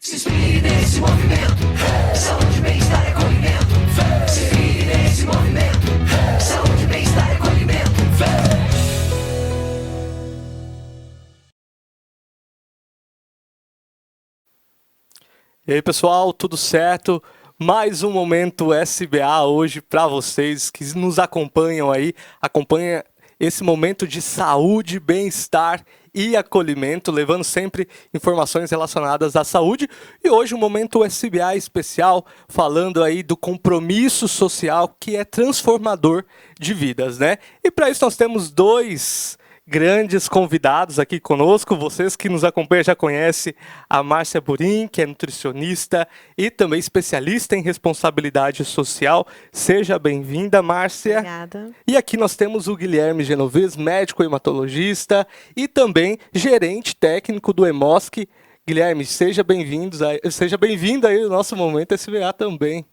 Se inspire nesse movimento, saúde, bem-estar e acolhimento. Se inspire nesse movimento, saúde, bem-estar e acolhimento. E aí, pessoal, tudo certo? Mais um momento SBA hoje para vocês que nos acompanham aí, acompanha esse momento de saúde, bem-estar e acolhimento, levando sempre informações relacionadas à saúde. E hoje um momento SBA especial, falando aí do compromisso social que é transformador de vidas, né? E para isso nós temos dois grandes convidados aqui conosco. Vocês que nos acompanham já conhecem a Márcia Burim, que é nutricionista e também especialista em responsabilidade social. Seja bem-vinda, Márcia. Obrigada. E aqui nós temos o Guilherme Genovez, médico hematologista e também gerente técnico do Hemosc. Guilherme, seja bem-vindo aí ao nosso Momento SBA também.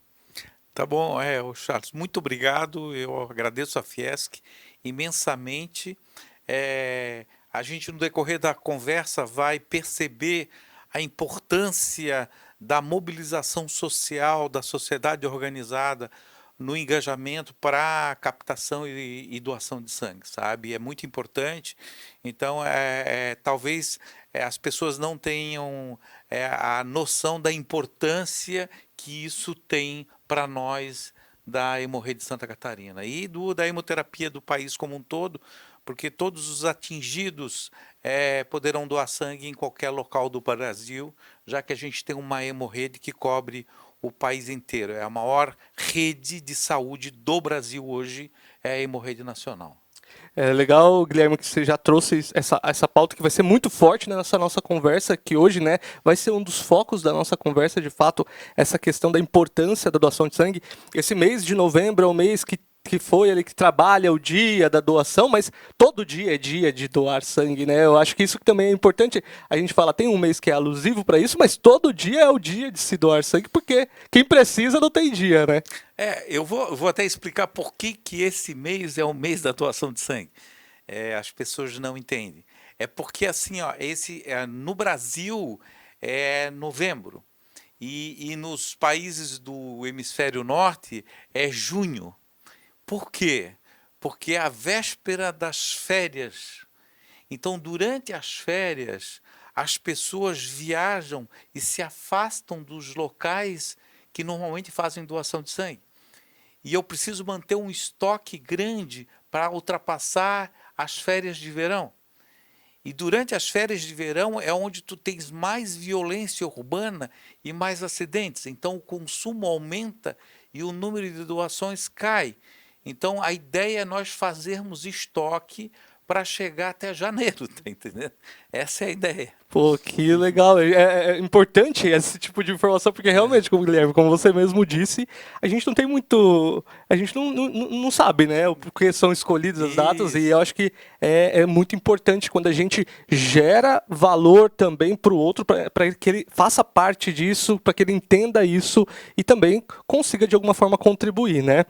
Tá bom, Charles, muito obrigado. Eu agradeço a Fiesc imensamente. A gente, no decorrer da conversa, vai perceber a importância da mobilização social, da sociedade organizada no engajamento para a captação e doação de sangue, sabe? É muito importante. Então, talvez as pessoas não tenham a noção da importância que isso tem para nós da Hemorrhoide de Santa Catarina e da hemoterapia do país como um todo, porque todos os atingidos poderão doar sangue em qualquer local do Brasil, já que a gente tem uma hemorrede que cobre o país inteiro. É a maior rede de saúde do Brasil hoje, é a hemorrede nacional. É legal, Guilherme, que você já trouxe essa pauta que vai ser muito forte nessa nossa conversa, que hoje, né, vai ser um dos focos da nossa conversa, de fato, essa questão da importância da doação de sangue. Esse mês de novembro é o mês que foi ele que trabalha o dia da doação, mas todo dia é dia de doar sangue, né? Eu acho que isso também é importante. A gente fala, tem um mês que é alusivo para isso, mas todo dia é o dia de se doar sangue, porque quem precisa não tem dia, né? Eu vou até explicar por que esse mês é o mês da doação de sangue. As pessoas não entendem. É porque assim, ó, no Brasil é novembro e nos países do hemisfério norte é junho. Por quê? Porque é a véspera das férias. Então, durante as férias, as pessoas viajam e se afastam dos locais que normalmente fazem doação de sangue. E eu preciso manter um estoque grande para ultrapassar as férias de verão. E durante as férias de verão é onde tu tens mais violência urbana e mais acidentes. Então, o consumo aumenta e o número de doações cai. Então, a ideia é nós fazermos estoque para chegar até janeiro, tá entendendo? Essa é a ideia. Pô, que legal. É importante esse tipo de informação, porque realmente, como Guilherme, como você mesmo disse, a gente não tem muito. A gente não sabe, né? O porquê são escolhidas as datas, e eu acho que é muito importante quando a gente gera valor também para o outro, para que ele faça parte disso, para que ele entenda isso e também consiga de alguma forma contribuir, né?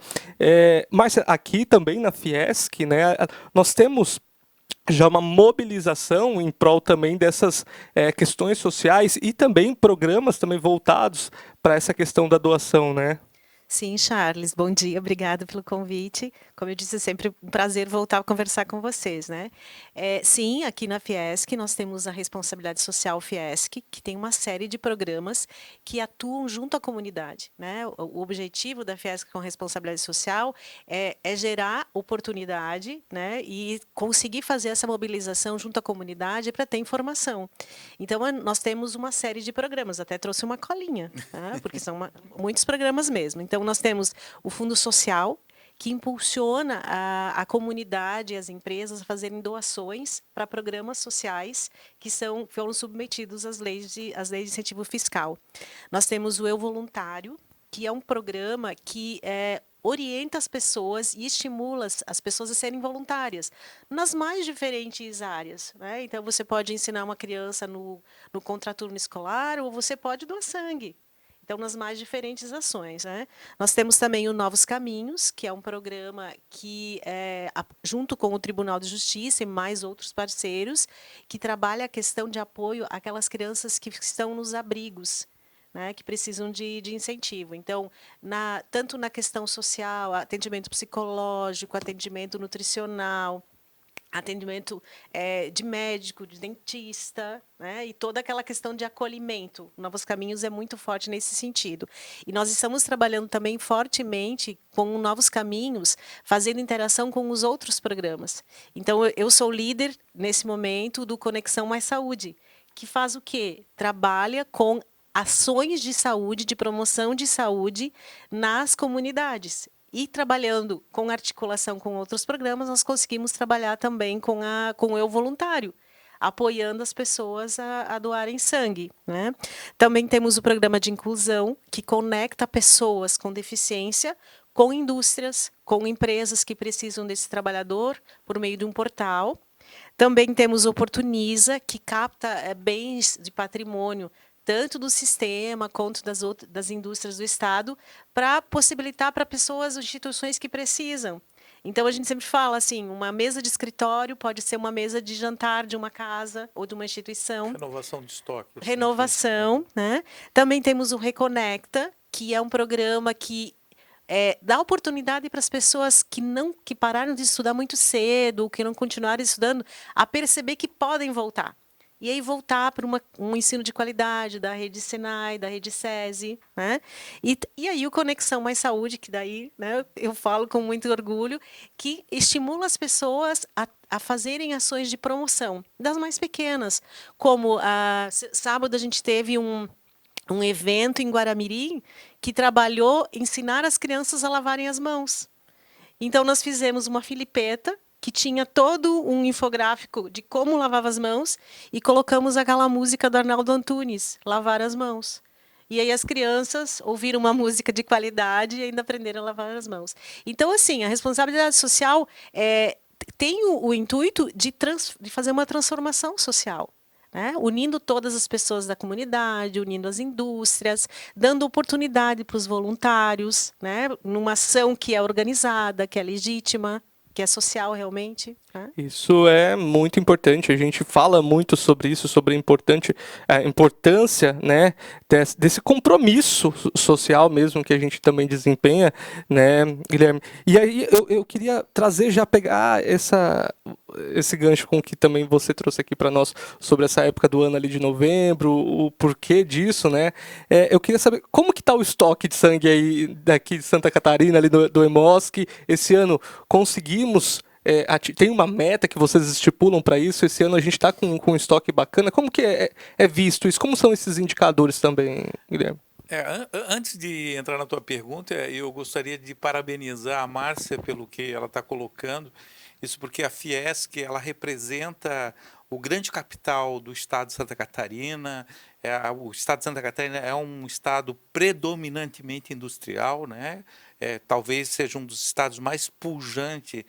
Márcia, aqui também na Fiesc, né, nós temos já uma mobilização em prol também dessas questões sociais e também programas também voltados para essa questão da doação, né? Sim, Charles, bom dia, obrigada pelo convite. Como eu disse, é sempre um prazer voltar a conversar com vocês, né? Sim, aqui na Fiesc nós temos a Responsabilidade Social Fiesc, que tem uma série de programas que atuam junto à comunidade, né? O objetivo da Fiesc com Responsabilidade Social é gerar oportunidade, né? E conseguir fazer essa mobilização junto à comunidade para ter informação. Então, nós temos uma série de programas, até trouxe uma colinha, tá? Porque são muitos programas mesmo. Então, nós temos o Fundo Social, que impulsiona a comunidade e as empresas a fazerem doações para programas sociais que foram submetidos às leis de incentivo fiscal. Nós temos o Eu Voluntário, que é um programa que orienta as pessoas e estimula as pessoas a serem voluntárias nas mais diferentes áreas, né? Então, você pode ensinar uma criança no contraturno escolar ou você pode doar sangue. Então, nas mais diferentes ações, né? Nós temos também o Novos Caminhos, que é um programa que, junto com o Tribunal de Justiça e mais outros parceiros, que trabalha a questão de apoio àquelas crianças que estão nos abrigos. né, que precisam de incentivo. Então, tanto na questão social, atendimento psicológico, atendimento nutricional, atendimento de médico, de dentista, né? E toda aquela questão de acolhimento. Novos Caminhos é muito forte nesse sentido. E nós estamos trabalhando também fortemente com Novos Caminhos, fazendo interação com os outros programas. Então, eu sou líder, nesse momento, do Conexão Mais Saúde, que faz o quê? Trabalha com ações de saúde, de promoção de saúde nas comunidades. E trabalhando com articulação com outros programas, nós conseguimos trabalhar também com o Eu Voluntário, apoiando as pessoas a doarem sangue, né? Também temos o programa de inclusão, que conecta pessoas com deficiência com indústrias, com empresas que precisam desse trabalhador por meio de um portal. Também temos o Oportuniza, que capta bens de patrimônio tanto do sistema quanto das indústrias do Estado, para possibilitar para pessoas, instituições que precisam. Então, a gente sempre fala assim, uma mesa de escritório pode ser uma mesa de jantar de uma casa ou de uma instituição. Renovação de estoque. Renovação, né? Também temos o Reconecta, que é um programa que dá oportunidade para as pessoas que pararam de estudar muito cedo, que não continuaram estudando, a perceber que podem voltar. E aí voltar para um ensino de qualidade da rede Senai, da rede SESI, né? E aí o Conexão Mais Saúde, que daí, né, eu falo com muito orgulho, que estimula as pessoas a fazerem ações de promoção, das mais pequenas, como sábado a gente teve um evento em Guaramirim que trabalhou ensinar as crianças a lavarem as mãos. Então, nós fizemos uma filipeta que tinha todo um infográfico de como lavava as mãos e colocamos aquela música do Arnaldo Antunes, Lavar as Mãos. E aí as crianças ouviram uma música de qualidade e ainda aprenderam a lavar as mãos. Então, assim, a responsabilidade social tem o intuito de fazer uma transformação social, né? Unindo todas as pessoas da comunidade, unindo as indústrias, dando oportunidade para os voluntários, né? Numa ação que é organizada, que é legítima, que é social realmente, né? Isso é muito importante. A gente fala muito sobre isso, sobre a importância, né, desse compromisso social mesmo que a gente também desempenha, né, Guilherme? E aí eu queria pegar esse gancho com que também você trouxe aqui para nós sobre essa época do ano ali de novembro, o porquê disso, né? Eu queria saber como que está o estoque de sangue aí daqui de Santa Catarina, ali do Hemosc. Esse ano conseguimos, tem uma meta que vocês estipulam para isso? Esse ano a gente está com um estoque bacana. Como que é visto isso? Como são esses indicadores também, Guilherme? Antes de entrar na tua pergunta, eu gostaria de parabenizar a Márcia pelo que ela está colocando. Isso porque a Fiesc, ela representa o grande capital do estado de Santa Catarina. O estado de Santa Catarina é um estado predominantemente industrial, né? Talvez seja um dos estados mais pujantes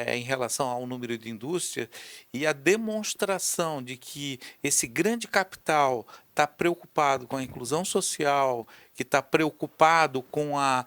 em relação ao número de indústria, e a demonstração de que esse grande capital está preocupado com a inclusão social, que está preocupado com a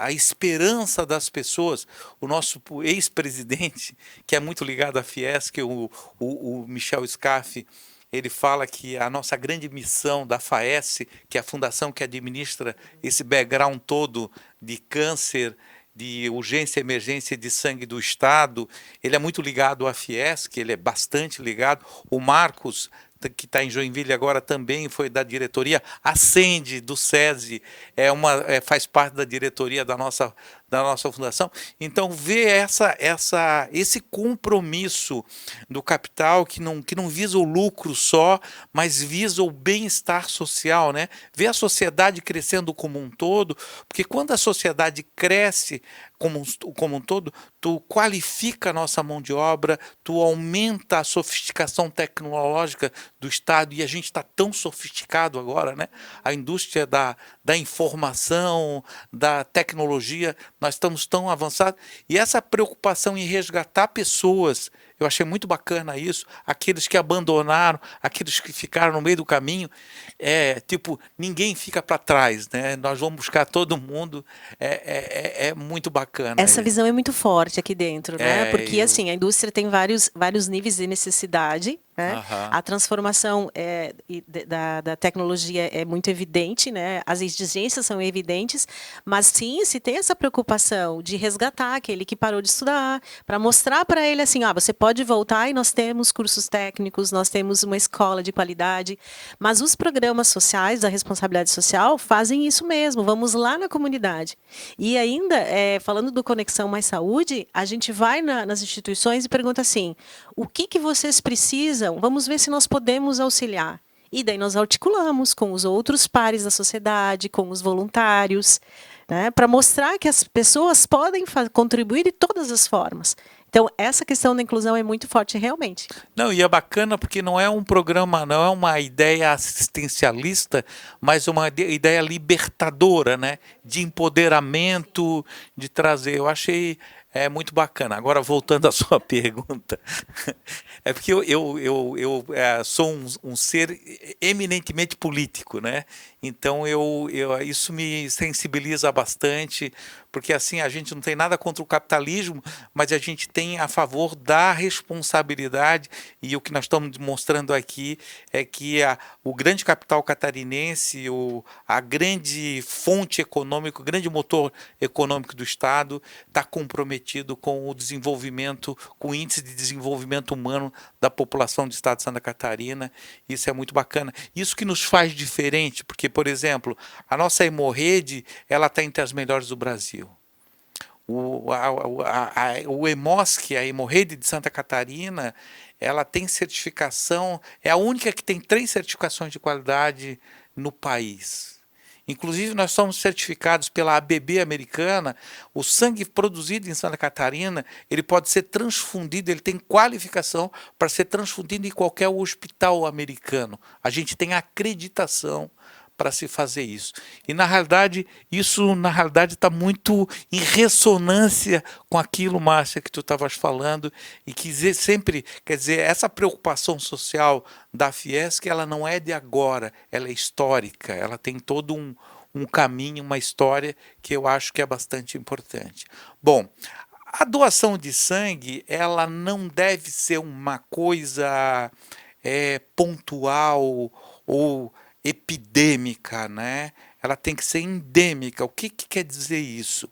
esperança das pessoas. O nosso ex-presidente, que é muito ligado à Fiesc, o Michel Scaff, ele fala que a nossa grande missão da FAES, que é a fundação que administra esse background todo de câncer, de urgência e emergência de sangue do Estado, ele é muito ligado à Fiesc, ele é bastante ligado. O Marcos, que está em Joinville agora, também foi da diretoria. A Sende, do SESI, faz parte da diretoria da nossa fundação. Então, ver esse compromisso do capital que não visa o lucro só, mas visa o bem-estar social, né? Ver a sociedade crescendo como um todo, porque quando a sociedade cresce como um todo, tu qualifica a nossa mão de obra, tu aumenta a sofisticação tecnológica do Estado, e a gente está tão sofisticado agora, né? A indústria da informação, da tecnologia, nós estamos tão avançados, e essa preocupação em resgatar pessoas Eu achei muito bacana isso. Aqueles que abandonaram, aqueles que ficaram no meio do caminho, tipo, ninguém fica para trás, né? Nós vamos buscar todo mundo. É muito bacana. Essa visão é muito forte aqui dentro, né? É, Porque assim, a indústria tem vários níveis de necessidade, né? Aham. A transformação da tecnologia é muito evidente, né? As exigências são evidentes, mas sim, se tem essa preocupação de resgatar aquele que parou de estudar, para mostrar para ele assim, você pode voltar e nós temos cursos técnicos, nós temos uma escola de qualidade, mas os programas sociais da responsabilidade social fazem isso mesmo. Vamos lá na comunidade. E ainda, falando do Conexão Mais Saúde, a gente vai nas instituições e pergunta assim, o que vocês precisam? Vamos ver se nós podemos auxiliar. E daí nós articulamos com os outros pares da sociedade, com os voluntários, né, para mostrar que as pessoas podem contribuir de todas as formas. Então, essa questão da inclusão é muito forte realmente. Não, e é bacana porque não é um programa, não é uma ideia assistencialista, mas uma ideia libertadora, né? De empoderamento, de trazer. Eu achei muito bacana. Agora, voltando à sua pergunta, é porque eu sou um ser eminentemente político, né? Então, isso me sensibiliza bastante, porque assim, a gente não tem nada contra o capitalismo, mas a gente tem a favor da responsabilidade, e o que nós estamos mostrando aqui é que o grande capital catarinense, a grande fonte econômica, o grande motor econômico do Estado está comprometido com o desenvolvimento, com o índice de desenvolvimento humano da população do Estado de Santa Catarina. Isso é muito bacana. Isso que nos faz diferente, porque, por exemplo, a nossa hemorrede, ela está entre as melhores do Brasil. O EMOSC, a hemorrede de Santa Catarina, ela tem certificação, é a única que tem 3 certificações de qualidade no país. Inclusive, nós somos certificados pela ABB americana. O sangue produzido em Santa Catarina, ele pode ser transfundido, ele tem qualificação para ser transfundido em qualquer hospital americano. A gente tem acreditação para se fazer isso. E, na realidade, isso está muito em ressonância com aquilo, Márcia, que tu estavas falando, e que sempre, quer dizer, essa preocupação social da Fiesc, ela não é de agora, ela é histórica, ela tem todo um caminho, uma história que eu acho que é bastante importante. Bom, a doação de sangue, ela não deve ser uma coisa pontual ou epidêmica, né? Ela tem que ser endêmica. O que quer dizer isso?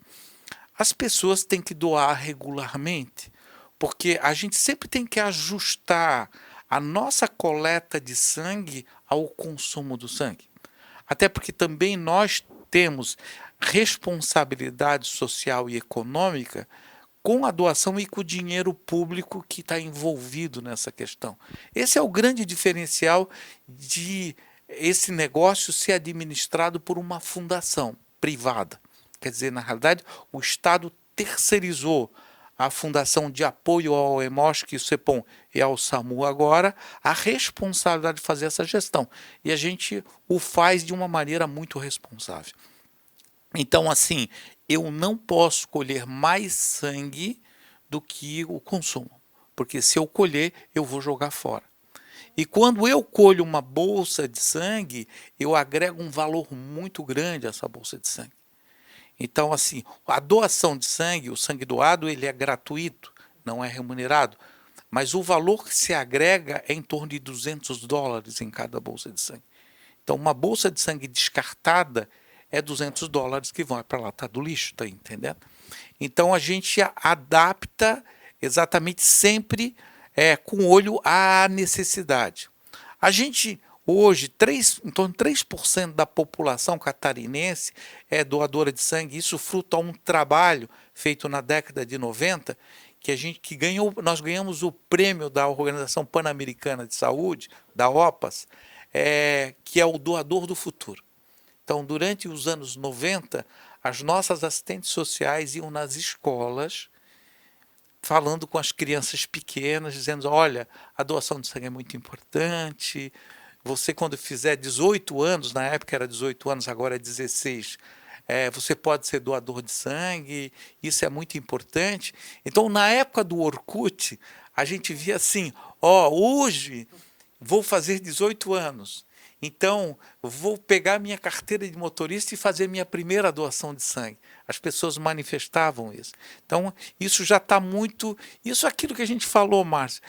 As pessoas têm que doar regularmente, porque a gente sempre tem que ajustar a nossa coleta de sangue ao consumo do sangue. Até porque também nós temos responsabilidade social e econômica com a doação e com o dinheiro público que está envolvido nessa questão. Esse é o grande diferencial de esse negócio ser administrado por uma fundação privada. Quer dizer, na realidade, o Estado terceirizou a Fundação de Apoio ao EMOSC, o CEPOM e ao SAMU agora, a responsabilidade de fazer essa gestão. E a gente o faz de uma maneira muito responsável. Então, assim, eu não posso colher mais sangue do que o consumo, porque se eu colher, eu vou jogar fora. E quando eu colho uma bolsa de sangue, eu agrego um valor muito grande a essa bolsa de sangue. Então, assim, a doação de sangue, o sangue doado, ele é gratuito, não é remunerado, mas o valor que se agrega é em torno de $200 em cada bolsa de sangue. Então, uma bolsa de sangue descartada é $200 que vão para a lata do lixo, tá entendendo? Então, a gente adapta exatamente sempre com olho à necessidade. A gente, hoje, em torno de 3% da população catarinense é doadora de sangue. Isso fruto a um trabalho feito na década de 90, nós ganhamos o prêmio da Organização Pan-Americana de Saúde, da OPAS, que é o doador do futuro. Então, durante os anos 90, as nossas assistentes sociais iam nas escolas falando com as crianças pequenas, dizendo, olha, a doação de sangue é muito importante, você quando fizer 18 anos, na época era 18 anos, agora é 16, você pode ser doador de sangue, isso é muito importante. Então, na época do Orkut, a gente via assim, hoje vou fazer 18 anos, então vou pegar minha carteira de motorista e fazer minha primeira doação de sangue. As pessoas manifestavam isso. Então, isso já está muito... Isso é aquilo que a gente falou, Márcio,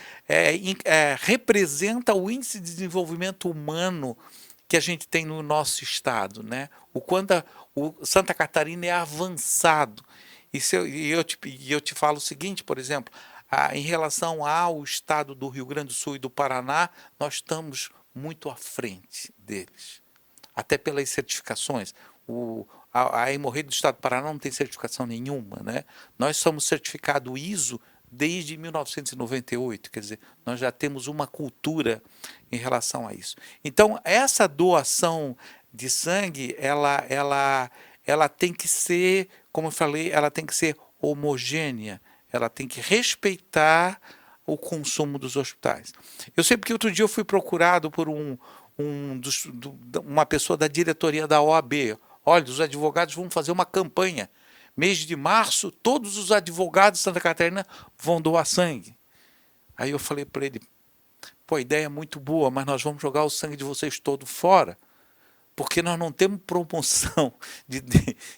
representa o índice de desenvolvimento humano que a gente tem no nosso estado, né? O quanto o Santa Catarina é avançado. E eu te falo o seguinte, por exemplo, em relação ao estado do Rio Grande do Sul e do Paraná, nós estamos muito à frente deles. Até pelas certificações. A hemorroida do estado do Paraná não tem certificação nenhuma, né? Nós somos certificado ISO desde 1998, quer dizer, nós já temos uma cultura em relação a isso. Então, essa doação de sangue, ela tem que ser, como eu falei, ela tem que ser homogênea, ela tem que respeitar o consumo dos hospitais. Eu sei porque outro dia eu fui procurado por uma pessoa da diretoria da OAB. Olha, os advogados vão fazer uma campanha. Mês de março, todos os advogados de Santa Catarina vão doar sangue. Aí eu falei para ele, a ideia é muito boa, mas nós vamos jogar o sangue de vocês todo fora, porque nós não temos promoção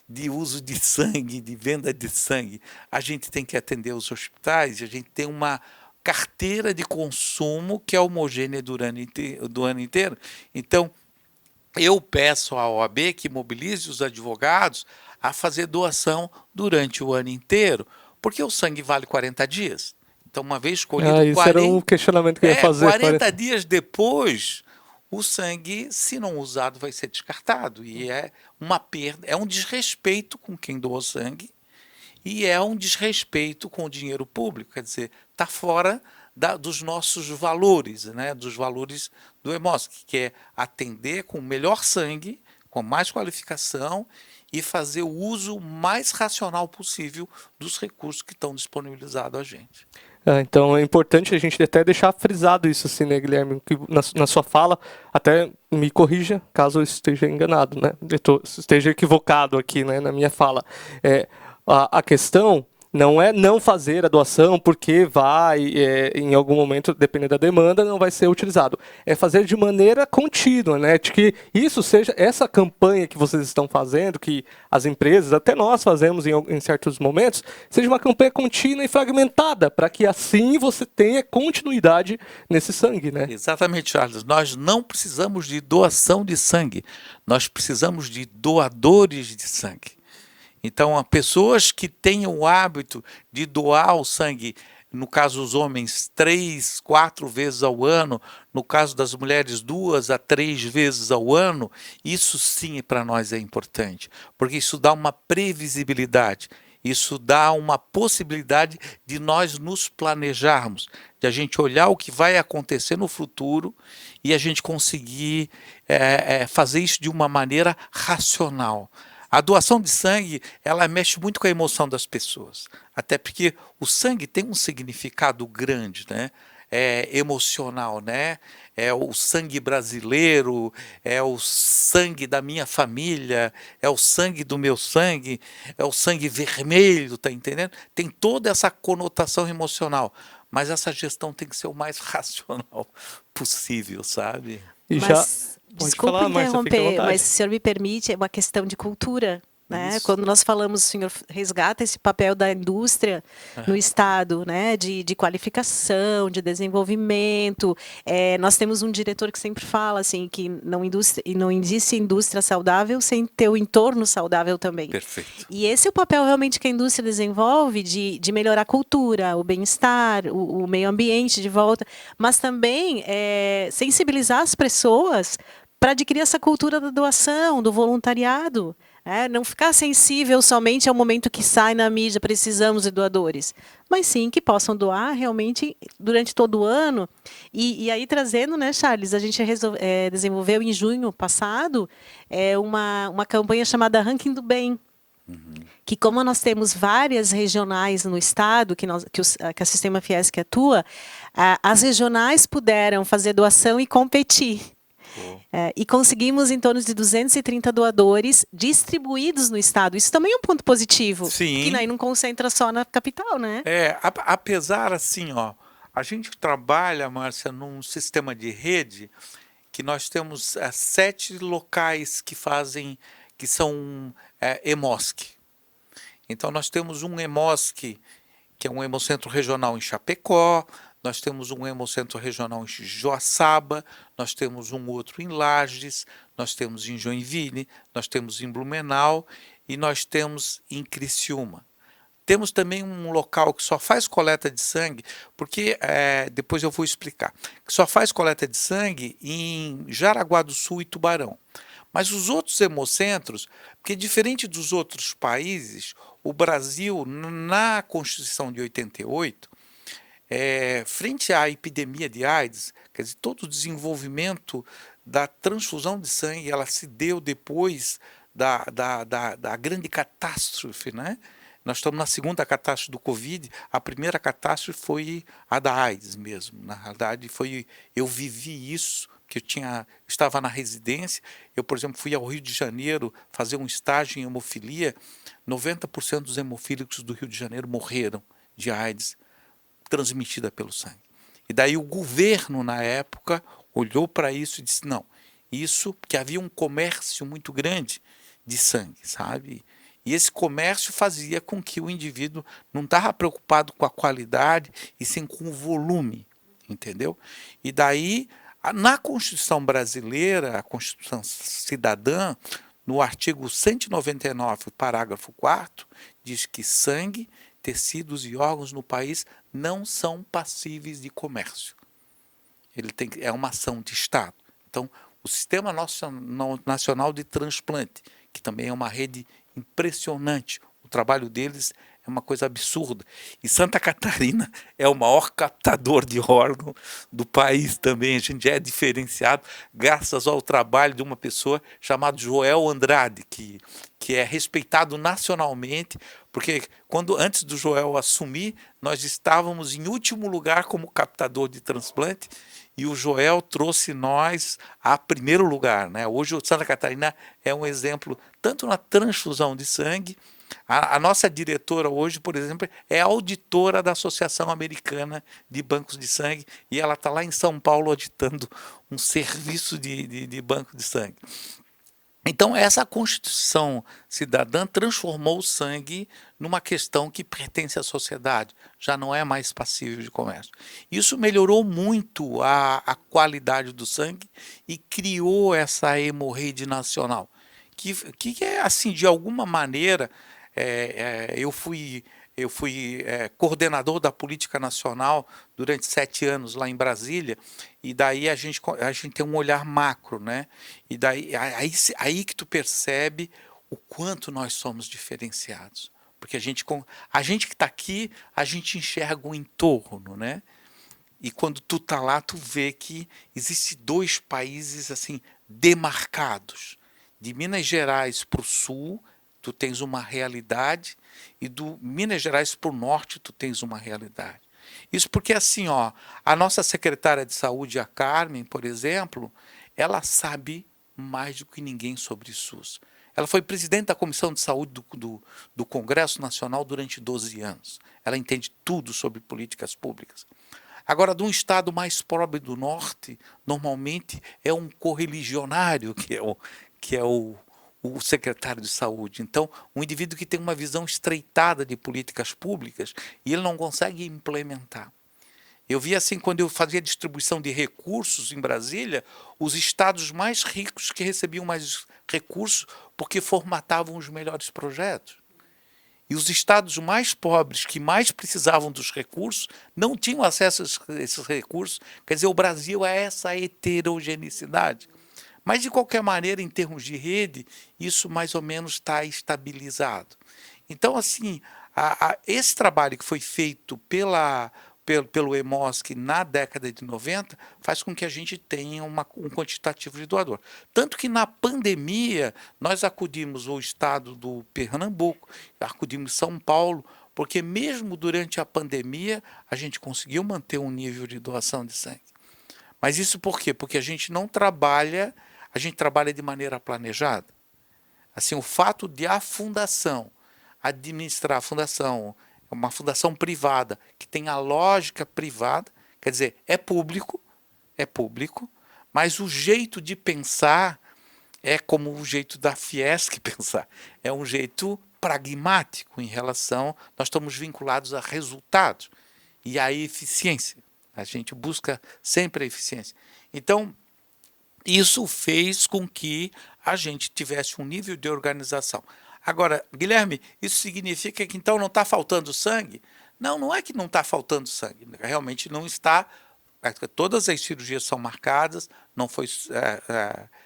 de uso de sangue, de venda de sangue. A gente tem que atender os hospitais, a gente tem uma carteira de consumo que é homogênea do ano inteiro. Então, eu peço à OAB que mobilize os advogados a fazer doação durante o ano inteiro, porque o sangue vale 40 dias. Então, uma vez colhido, isso era um questionamento que eu ia fazer. 40 dias depois, o sangue, se não usado, vai ser descartado. E é uma perda, é um desrespeito com quem doou sangue e é um desrespeito com o dinheiro público. Quer dizer, está fora dos nossos valores, né? Dos valores do Hemosk, que é atender com o melhor sangue, com mais qualificação e fazer o uso mais racional possível dos recursos que estão disponibilizados a gente. Então é importante a gente até deixar frisado isso, assim, né, Guilherme? Que na sua fala, até me corrija caso eu esteja enganado, né? Esteja equivocado aqui, né, na minha fala. A questão não é não fazer a doação porque vai, em algum momento, dependendo da demanda, não vai ser utilizado. É fazer de maneira contínua, né? De que isso seja, essa campanha que vocês estão fazendo, que as empresas, até nós fazemos em certos momentos, seja uma campanha contínua e fragmentada, para que assim você tenha continuidade nesse sangue, né? Exatamente, Charles. Nós não precisamos de doação de sangue, nós precisamos de doadores de sangue. Então, pessoas que tenham o hábito de doar o sangue, no caso dos homens, 3, 4 vezes ao ano, no caso das mulheres, 2 a 3 vezes ao ano, isso sim para nós é importante, porque isso dá uma previsibilidade, isso dá uma possibilidade de nós nos planejarmos, de a gente olhar o que vai acontecer no futuro e a gente conseguir fazer isso de uma maneira racional. A doação de sangue, ela mexe muito com a emoção das pessoas, até porque o sangue tem um significado grande, né? Emocional, né? É o sangue brasileiro, é o sangue da minha família, é o sangue do meu sangue, é o sangue vermelho, tá entendendo? Tem toda essa conotação emocional, mas essa gestão tem que ser o mais racional possível, sabe? E Desculpa interromper, mas se o senhor me permite, é uma questão de cultura. Né? Quando nós falamos, o senhor resgata esse papel da indústria no Estado, né? de qualificação, de desenvolvimento. Nós temos um diretor que sempre fala assim, que não existe indústria saudável sem ter o entorno saudável também. Perfeito. E esse é o papel realmente que a indústria desenvolve de melhorar a cultura, o bem-estar, o meio ambiente de volta, mas também sensibilizar as pessoas para adquirir essa cultura da doação, do voluntariado. Não ficar sensível somente ao momento que sai na mídia, precisamos de doadores, mas sim que possam doar realmente durante todo o ano. E aí trazendo, né, Charles, a gente desenvolveu em junho passado uma campanha chamada Ranking do Bem, que como nós temos várias regionais no estado, que a Sistema Fiesc atua, as regionais puderam fazer doação e competir. Pô. E conseguimos em torno de 230 doadores distribuídos no estado. Isso também é um ponto positivo, Sim. que aí não concentra só na capital, né? Apesar assim, ó, a gente trabalha, Márcia, num sistema de rede que nós temos 7 locais que são EMOSC. Então nós temos um EMOSC, que é um Hemocentro Regional em Chapecó, nós temos um Hemocentro Regional em Joaçaba, nós temos um outro em Lages, nós temos em Joinville, nós temos em Blumenau e nós temos em Criciúma. Temos também um local que só faz coleta de sangue, porque depois eu vou explicar, que só faz coleta de sangue em Jaraguá do Sul e Tubarão. Mas os outros hemocentros, porque diferente dos outros países, o Brasil, na Constituição de 88, frente à epidemia de AIDS, quer dizer, todo o desenvolvimento da transfusão de sangue, ela se deu depois da grande catástrofe, né? Nós estamos na segunda catástrofe do Covid, a primeira catástrofe foi a da AIDS mesmo. Na realidade, eu vivi isso, que eu estava na residência, eu, por exemplo, fui ao Rio de Janeiro fazer um estágio em hemofilia, 90% dos hemofílicos do Rio de Janeiro morreram de AIDS, transmitida pelo sangue. E daí o governo, na época, olhou para isso e disse, não, isso, porque havia um comércio muito grande de sangue, sabe? E esse comércio fazia com que o indivíduo não estava preocupado com a qualidade e sim com o volume, entendeu? E daí, na Constituição brasileira, a Constituição Cidadã, no artigo 199, parágrafo 4º, diz que sangue, tecidos e órgãos no país não são passíveis de comércio. É uma ação de Estado. Então, o Sistema Nacional de Transplante, que também é uma rede impressionante, o trabalho deles é uma coisa absurda. E Santa Catarina é o maior captador de órgão do país também. A gente é diferenciado graças ao trabalho de uma pessoa chamada Joel Andrade, que é respeitado nacionalmente, porque antes do Joel assumir, nós estávamos em último lugar como captador de transplante, e o Joel trouxe nós a primeiro lugar, né? Hoje o Santa Catarina é um exemplo, tanto na transfusão de sangue, a nossa diretora hoje, por exemplo, é auditora da Associação Americana de Bancos de Sangue, e ela está lá em São Paulo auditando um serviço de banco de sangue. Então, essa Constituição Cidadã transformou o sangue numa questão que pertence à sociedade, já não é mais passível de comércio. Isso melhorou muito a qualidade do sangue e criou essa hemorrede nacional, que é, assim, de alguma maneira, eu fui coordenador da política nacional durante 7 anos lá em Brasília, e daí a gente tem um olhar macro, né? E daí aí que tu percebe o quanto nós somos diferenciados. Porque a gente que está aqui, a gente enxerga o entorno, né? E quando tu tá lá, tu vê que existe 2 países assim demarcados. De Minas Gerais para o sul, tu tens uma realidade, e do Minas Gerais para o norte, tu tens uma realidade. Isso porque, assim, ó, a nossa secretária de saúde, a Carmen, por exemplo, ela sabe mais do que ninguém sobre SUS. Ela foi presidente da Comissão de Saúde do Congresso Nacional durante 12 anos. Ela entende tudo sobre políticas públicas. Agora, de um estado mais pobre do norte, normalmente é um correligionário que é o secretário de saúde. Então, um indivíduo que tem uma visão estreitada de políticas públicas e ele não consegue implementar. Eu vi assim, quando eu fazia distribuição de recursos em Brasília, os estados mais ricos que recebiam mais recursos porque formatavam os melhores projetos. E os estados mais pobres, que mais precisavam dos recursos, não tinham acesso a esses recursos. Quer dizer, o Brasil é essa heterogeneidade. Mas, de qualquer maneira, em termos de rede, isso mais ou menos está estabilizado. Então, assim, esse trabalho que foi feito pelo EMOSC na década de 90 faz com que a gente tenha um quantitativo de doador. Tanto que, na pandemia, nós acudimos ao estado do Pernambuco, acudimos São Paulo, porque mesmo durante a pandemia, a gente conseguiu manter um nível de doação de sangue. Mas isso por quê? Porque a gente não trabalha, a gente trabalha de maneira planejada. Assim, o fato de a fundação administrar a fundação, uma fundação privada, que tem a lógica privada, quer dizer, é público, mas o jeito de pensar é como o jeito da Fiesc pensar. É um jeito pragmático em relação, nós estamos vinculados a resultados e a eficiência. A gente busca sempre a eficiência. Então, isso fez com que a gente tivesse um nível de organização. Agora, Guilherme, isso significa que então não está faltando sangue? Não, não é que não está faltando sangue. Realmente não está. Todas as cirurgias são marcadas, não foi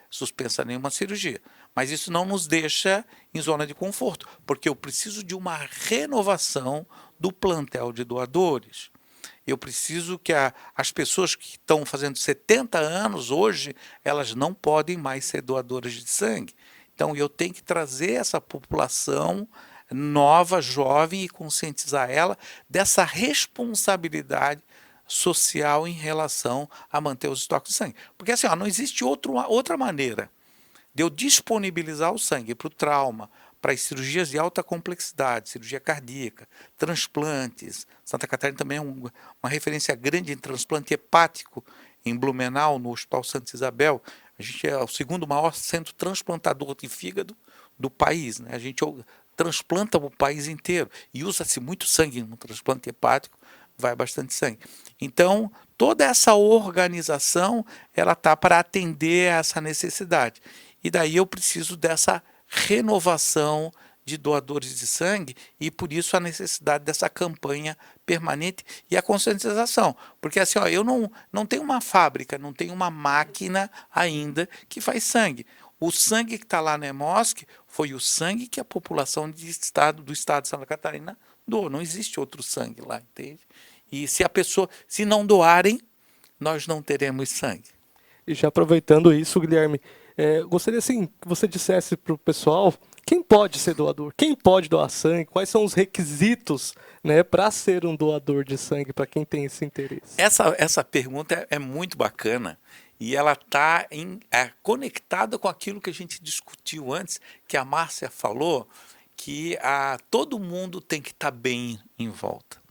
suspensa nenhuma cirurgia. Mas isso não nos deixa em zona de conforto, porque eu preciso de uma renovação do plantel de doadores. Eu preciso que as pessoas que estão fazendo 70 anos hoje, elas não podem mais ser doadoras de sangue. Então, eu tenho que trazer essa população nova, jovem, e conscientizar ela dessa responsabilidade social em relação a manter os estoques de sangue. Porque assim, não existe outra maneira de eu disponibilizar o sangue para o trauma, para as cirurgias de alta complexidade, cirurgia cardíaca, transplantes. Santa Catarina também é uma referência grande em transplante hepático. Em Blumenau, no Hospital Santa Isabel, a gente é o segundo maior centro transplantador de fígado do país, né? A gente transplanta o país inteiro e usa-se muito sangue no transplante hepático, vai bastante sangue. Então, toda essa organização, ela está para atender a essa necessidade. E daí eu preciso dessa renovação de doadores de sangue e por isso a necessidade dessa campanha permanente e a conscientização. Porque assim, eu não tenho uma fábrica, não tenho uma máquina ainda que faz sangue. O sangue que está lá na EMOSC foi o sangue que a população do estado de Santa Catarina doou. Não existe outro sangue lá, entende? E se não doarem, nós não teremos sangue. E já aproveitando isso, Guilherme, gostaria assim, que você dissesse para o pessoal quem pode ser doador, quem pode doar sangue, quais são os requisitos, né, para ser um doador de sangue, para quem tem esse interesse. Essa pergunta é muito bacana e ela está conectada com aquilo que a gente discutiu antes, que a Márcia falou, que todo mundo tem que estar bem em volta.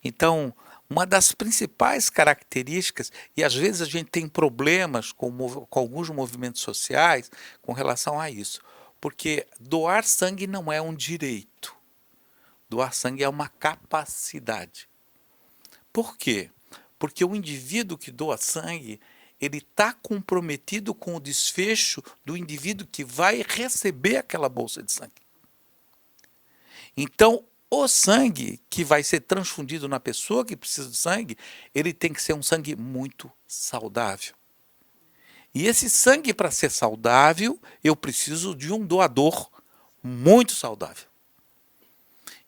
Então, uma das principais características, e às vezes a gente tem problemas com alguns movimentos sociais com relação a isso, porque doar sangue não é um direito, doar sangue é uma capacidade. Por quê? Porque o indivíduo que doa sangue, ele está comprometido com o desfecho do indivíduo que vai receber aquela bolsa de sangue. Então, o sangue que vai ser transfundido na pessoa que precisa de sangue, ele tem que ser um sangue muito saudável. E esse sangue, para ser saudável, eu preciso de um doador muito saudável.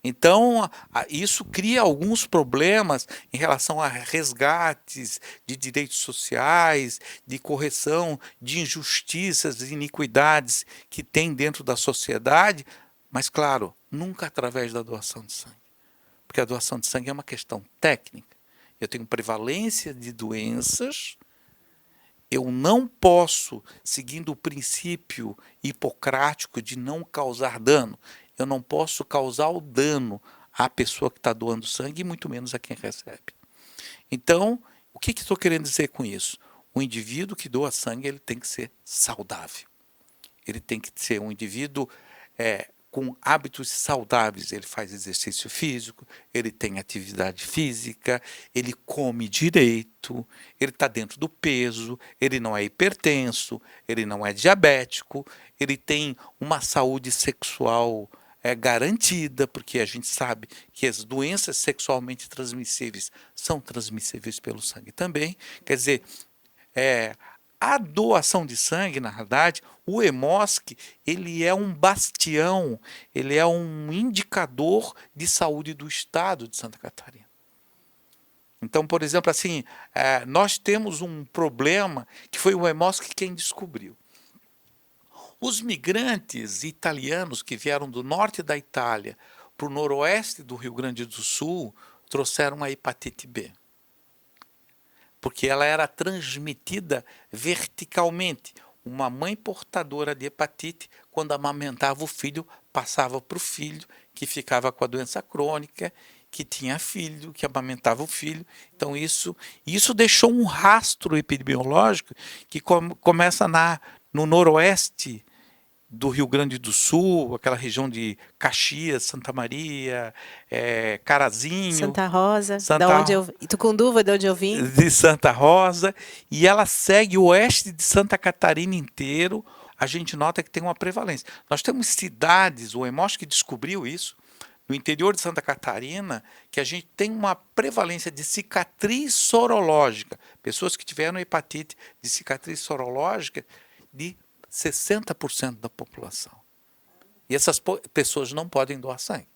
Então, isso cria alguns problemas em relação a resgates de direitos sociais, de correção de injustiças e iniquidades que tem dentro da sociedade, mas, claro, nunca através da doação de sangue. Porque a doação de sangue é uma questão técnica. Eu tenho prevalência de doenças, eu não posso, seguindo o princípio hipocrático de não causar dano, eu não posso causar o dano à pessoa que está doando sangue e muito menos a quem recebe. Então, o que estou querendo dizer com isso? O indivíduo que doa sangue, ele tem que ser saudável. Ele tem que ser um indivíduo com hábitos saudáveis. Ele faz exercício físico, ele tem atividade física, ele come direito, ele está dentro do peso, ele não é hipertenso, ele não é diabético, ele tem uma saúde sexual garantida, porque a gente sabe que as doenças sexualmente transmissíveis são transmissíveis pelo sangue também. Quer dizer, a doação de sangue, na verdade, o EMOSC, ele é um bastião, ele é um indicador de saúde do estado de Santa Catarina. Então, por exemplo, assim, nós temos um problema que foi o EMOSC quem descobriu. Os migrantes italianos que vieram do norte da Itália para o noroeste do Rio Grande do Sul trouxeram a hepatite B. porque ela era transmitida verticalmente. Uma mãe portadora de hepatite, quando amamentava o filho, passava para o filho, que ficava com a doença crônica, que tinha filho, que amamentava o filho. Então isso deixou um rastro epidemiológico que começa no noroeste do Rio Grande do Sul, aquela região de Caxias, Santa Maria, Carazinho, Santa Rosa, da onde Tucunduva, de onde eu vim. de Santa Rosa, e ela segue o oeste de Santa Catarina inteiro. A gente nota que tem uma prevalência. Nós temos cidades, o EMOSH que descobriu isso, no interior de Santa Catarina, que a gente tem uma prevalência de cicatriz sorológica, pessoas que tiveram hepatite de cicatriz sorológica de 60% da população. E essas pessoas não podem doar sangue.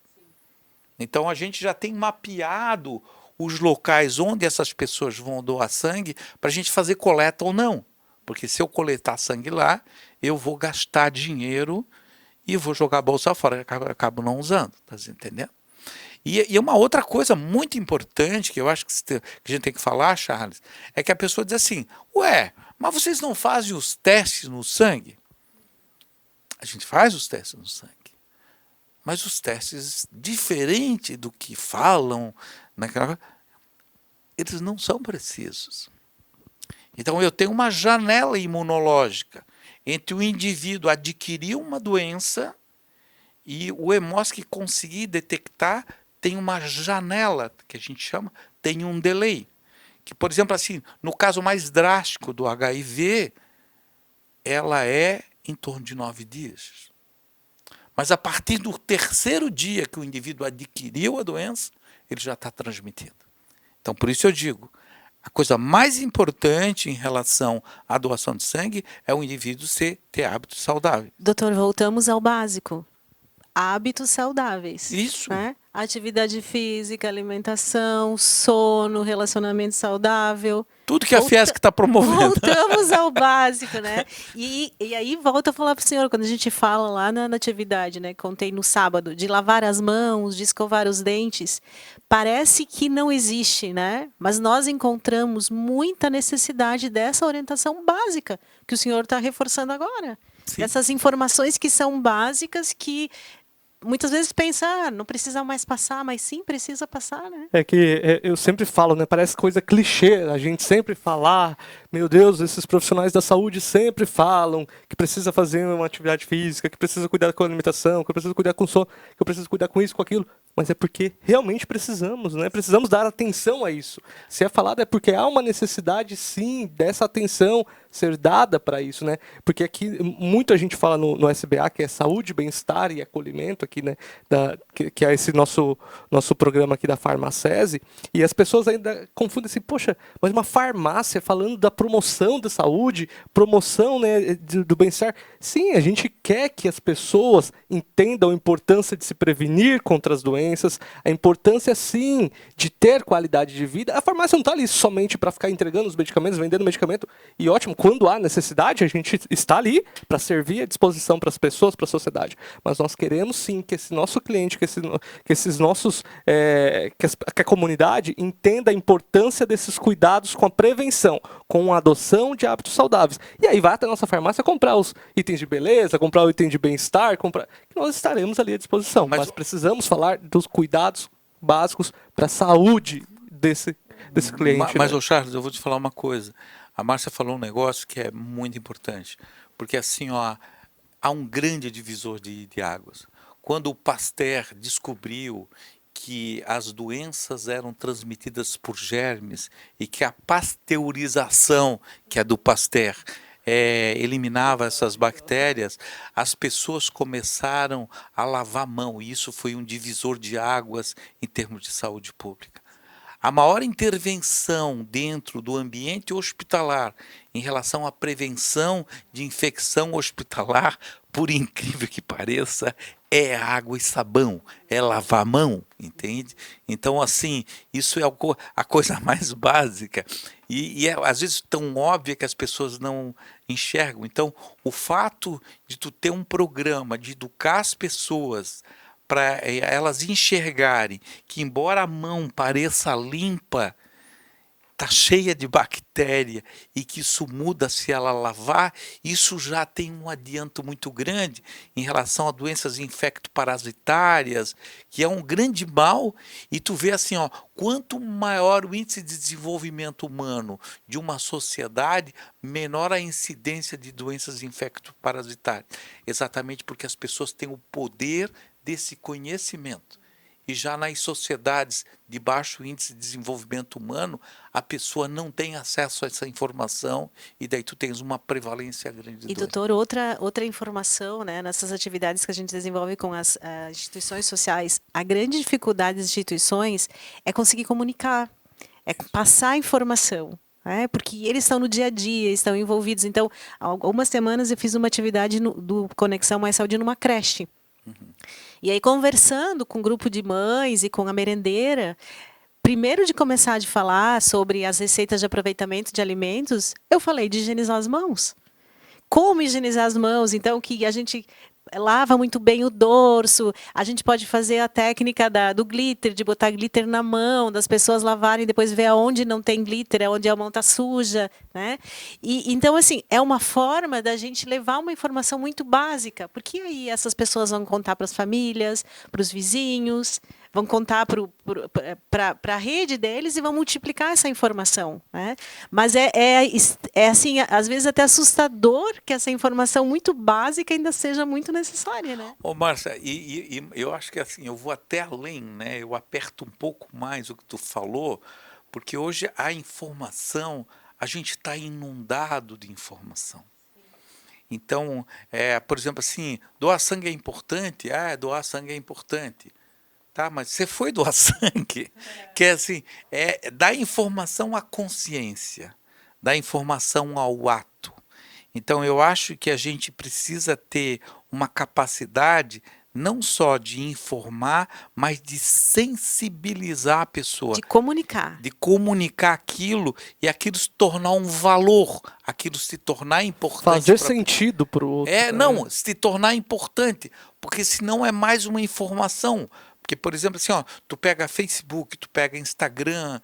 Então a gente já tem mapeado os locais onde essas pessoas vão doar sangue para a gente fazer coleta ou não. Porque se eu coletar sangue lá, eu vou gastar dinheiro e vou jogar a bolsa fora, acabo não usando, tá entendendo? E uma outra coisa muito importante que eu acho que a gente tem que falar, Charles, é que a pessoa diz assim, ué, mas vocês não fazem os testes no sangue? A gente faz os testes no sangue. Mas os testes, diferente do que falam, eles não são precisos. Então eu tenho uma janela imunológica entre o indivíduo adquirir uma doença e o EMOSC conseguir detectar, tem uma janela, que a gente chama, tem um delay. Que, por exemplo, assim, no caso mais drástico do HIV, ela é em torno de 9 dias. Mas a partir do terceiro dia que o indivíduo adquiriu a doença, ele já está transmitindo. Então, por isso eu digo, a coisa mais importante em relação à doação de sangue é o indivíduo ter hábitos saudáveis. Doutor, voltamos ao básico. Hábitos saudáveis. Isso. Né? Atividade física, alimentação, sono, relacionamento saudável. Tudo que a Fiesc está promovendo. Voltamos ao básico, né? E aí volto a falar para o senhor, quando a gente fala lá na atividade, né? Contei no sábado, de lavar as mãos, de escovar os dentes. Parece que não existe, né? Mas nós encontramos muita necessidade dessa orientação básica que o senhor está reforçando agora. Sim. Essas informações que são básicas que muitas vezes pensa, não precisa mais passar, mas sim precisa passar, né? É que eu sempre falo, né? Parece coisa clichê, a gente sempre falar, meu Deus, esses profissionais da saúde sempre falam que precisa fazer uma atividade física, que precisa cuidar com a alimentação, que precisa cuidar com o sono, que precisa cuidar com isso, com aquilo. Mas é porque realmente precisamos, né? Precisamos dar atenção a isso. Se é falado é porque há uma necessidade, sim, dessa atenção ser dada para isso, né? Porque aqui, muito a gente fala no SBA, que é saúde, bem-estar e acolhimento aqui, né? Que é esse nosso programa aqui da Farmacese, e as pessoas ainda confundem assim, poxa, mas uma farmácia falando da promoção da saúde, promoção, né, do bem-estar. Sim, a gente quer que as pessoas entendam a importância de se prevenir contra as doenças, a importância, sim, de ter qualidade de vida. A farmácia não está ali somente para ficar entregando os medicamentos, vendendo medicamento, e ótimo, quando há necessidade, a gente está ali para servir à disposição para as pessoas, para a sociedade. Mas nós queremos, sim, que esse nosso cliente, que esses nossos, que a comunidade entenda a importância desses cuidados com a prevenção, com a adoção de hábitos saudáveis. E aí vai até a nossa farmácia comprar os itens de beleza, comprar o item de bem-estar, que nós estaremos ali à disposição. Mas precisamos falar dos cuidados básicos para a saúde desse cliente. Mas, né? ô Charles, eu vou te falar uma coisa. A Márcia falou um negócio que é muito importante. Porque assim, ó, há um grande divisor de águas. Quando o Pasteur descobriu que as doenças eram transmitidas por germes e que a pasteurização, que é do Pasteur, eliminava essas bactérias, as pessoas começaram a lavar a mão, e isso foi um divisor de águas em termos de saúde pública. A maior intervenção dentro do ambiente hospitalar em relação à prevenção de infecção hospitalar, por incrível que pareça, é água e sabão, é lavar a mão, entende? Então, assim, isso é a coisa mais básica e é, às vezes, tão óbvia que as pessoas não enxergam. Então, o fato de tu ter um programa de educar as pessoas para elas enxergarem que, embora a mão pareça limpa, está cheia de bactéria e que isso muda se ela lavar, isso já tem um adianto muito grande em relação a doenças infecto-parasitárias, que é um grande mal. E tu vê assim, ó, quanto maior o índice de desenvolvimento humano de uma sociedade, menor a incidência de doenças infecto-parasitárias. Exatamente porque as pessoas têm o poder desse conhecimento. E já nas sociedades de baixo índice de desenvolvimento humano, a pessoa não tem acesso a essa informação e daí tu tens uma prevalência grande de E, doença. doutor, outra informação, né, nessas atividades que a gente desenvolve com as instituições sociais, a grande dificuldade das instituições é conseguir comunicar, é passar informação. Porque eles estão no dia a dia, estão envolvidos. Então, há algumas semanas eu fiz uma atividade do Conexão Mais Saúde numa creche. E aí, conversando com um grupo de mães e com a merendeira, primeiro de começar a falar sobre as receitas de aproveitamento de alimentos, eu falei de higienizar as mãos. Como higienizar as mãos? Então, que a gente lava muito bem o dorso, a gente pode fazer a técnica do glitter, de botar glitter na mão, das pessoas lavarem e depois ver aonde não tem glitter, aonde a mão está suja, né? E então, assim, é uma forma da gente levar uma informação muito básica, porque aí essas pessoas vão contar para as famílias, para os vizinhos, vão contar para a rede deles e vão multiplicar essa informação, né? Mas é assim, às vezes até assustador que essa informação muito básica ainda seja muito necessária, né? Ô, Márcia, e eu acho que assim, eu vou até além, né? Eu aperto um pouco mais o que tu falou, porque hoje a informação, a gente está inundado de informação. Então, por exemplo, assim, doar sangue é importante? Doar sangue é importante. Tá, mas você foi doar sangue, que é assim, dá informação à consciência, dá informação ao ato. Então, eu acho que a gente precisa ter uma capacidade não só de informar, mas de sensibilizar a pessoa. De comunicar. De comunicar aquilo e aquilo se tornar um valor, aquilo se tornar importante. Fazer sentido para o outro. Não, se tornar importante, porque senão é mais uma informação. Porque, por exemplo, assim, ó, tu pega Facebook, tu pega Instagram,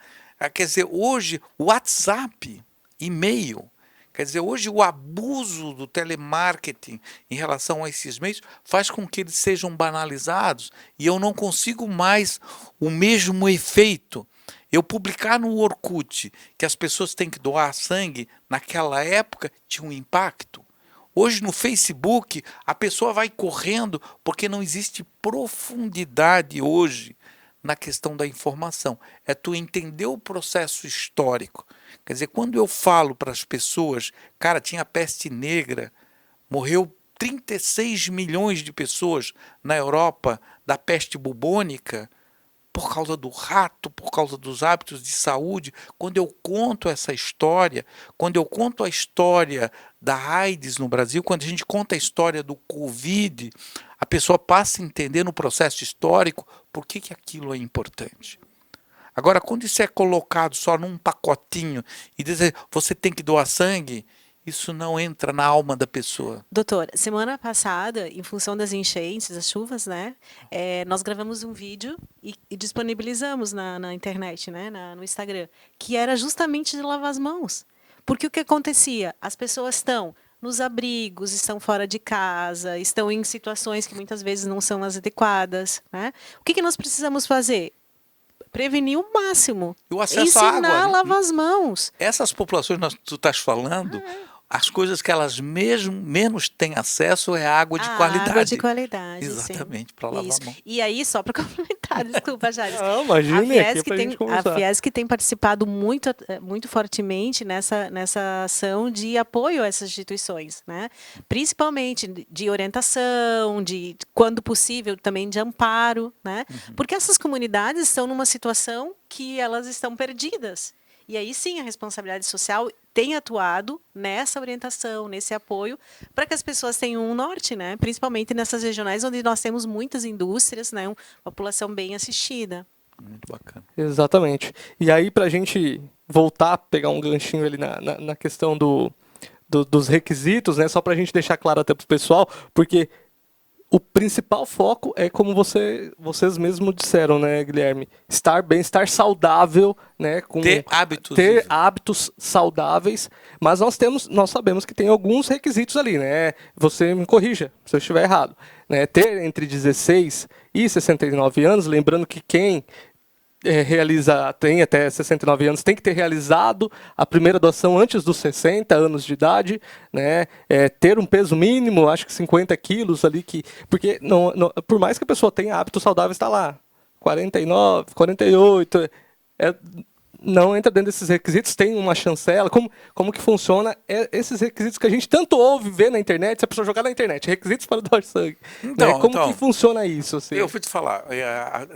quer dizer, hoje o WhatsApp, e-mail, quer dizer, hoje o abuso do telemarketing em relação a esses meios faz com que eles sejam banalizados e eu não consigo mais o mesmo efeito. Eu publicar no Orkut que as pessoas têm que doar sangue, naquela época tinha um impacto. Hoje no Facebook a pessoa vai correndo porque não existe profundidade hoje na questão da informação. É tu entender o processo histórico. Quer dizer, quando eu falo para as pessoas, cara, tinha peste negra, morreu 36 milhões de pessoas na Europa da peste bubônica, por causa do rato, por causa dos hábitos de saúde. Quando eu conto essa história, quando eu conto a história da AIDS no Brasil, quando a gente conta a história do Covid, a pessoa passa a entender no processo histórico por que aquilo é importante. Agora, quando isso é colocado só num pacotinho e dizer você tem que doar sangue, isso não entra na alma da pessoa. Doutor, semana passada, em função das enchentes, das chuvas, né, nós gravamos um vídeo e disponibilizamos na internet, né, no Instagram, que era justamente de lavar as mãos. Porque o que acontecia? As pessoas estão nos abrigos, estão fora de casa, estão em situações que muitas vezes não são as adequadas, né? O que nós precisamos fazer? Prevenir o máximo. O acesso à água, ensinar a lavar as mãos. Essas populações que tu estás falando, as coisas que elas menos têm acesso é a água de qualidade. Água de qualidade, exatamente, para lavar a mão. E aí, só para complementar, desculpa, Jales. Não, imagine, a Fiesc tem participado muito fortemente nessa ação de apoio a essas instituições, né? Principalmente de orientação, de, quando possível, também de amparo, né? Porque essas comunidades estão numa situação que elas estão perdidas. E aí sim a responsabilidade social tem atuado nessa orientação, nesse apoio, para que as pessoas tenham um norte, né? Principalmente nessas regionais onde nós temos muitas indústrias, né? Uma população bem assistida. Muito bacana. Exatamente. E aí, para a gente voltar, pegar um ganchinho ali na questão dos requisitos, né? Só para a gente deixar claro até para o pessoal, porque o principal foco é como vocês mesmos disseram, né, Guilherme? Estar bem, estar saudável, né? Ter hábitos. Ter hábitos saudáveis, mas nós sabemos que tem alguns requisitos ali, né? Você me corrija se eu estiver errado, né? Ter entre 16 e 69 anos, lembrando que quem tem até 69 anos, tem que ter realizado a primeira doação antes dos 60 anos de idade, né? Ter um peso mínimo, acho que 50 quilos ali, porque por mais que a pessoa tenha hábitos saudáveis, está lá, 49, 48, não entra dentro desses requisitos, tem uma chancela, como que funciona esses requisitos que a gente tanto ouve ver na internet, se a pessoa jogar na internet, requisitos para doar sangue, né? Como que funciona isso? Assim? Eu vou te falar,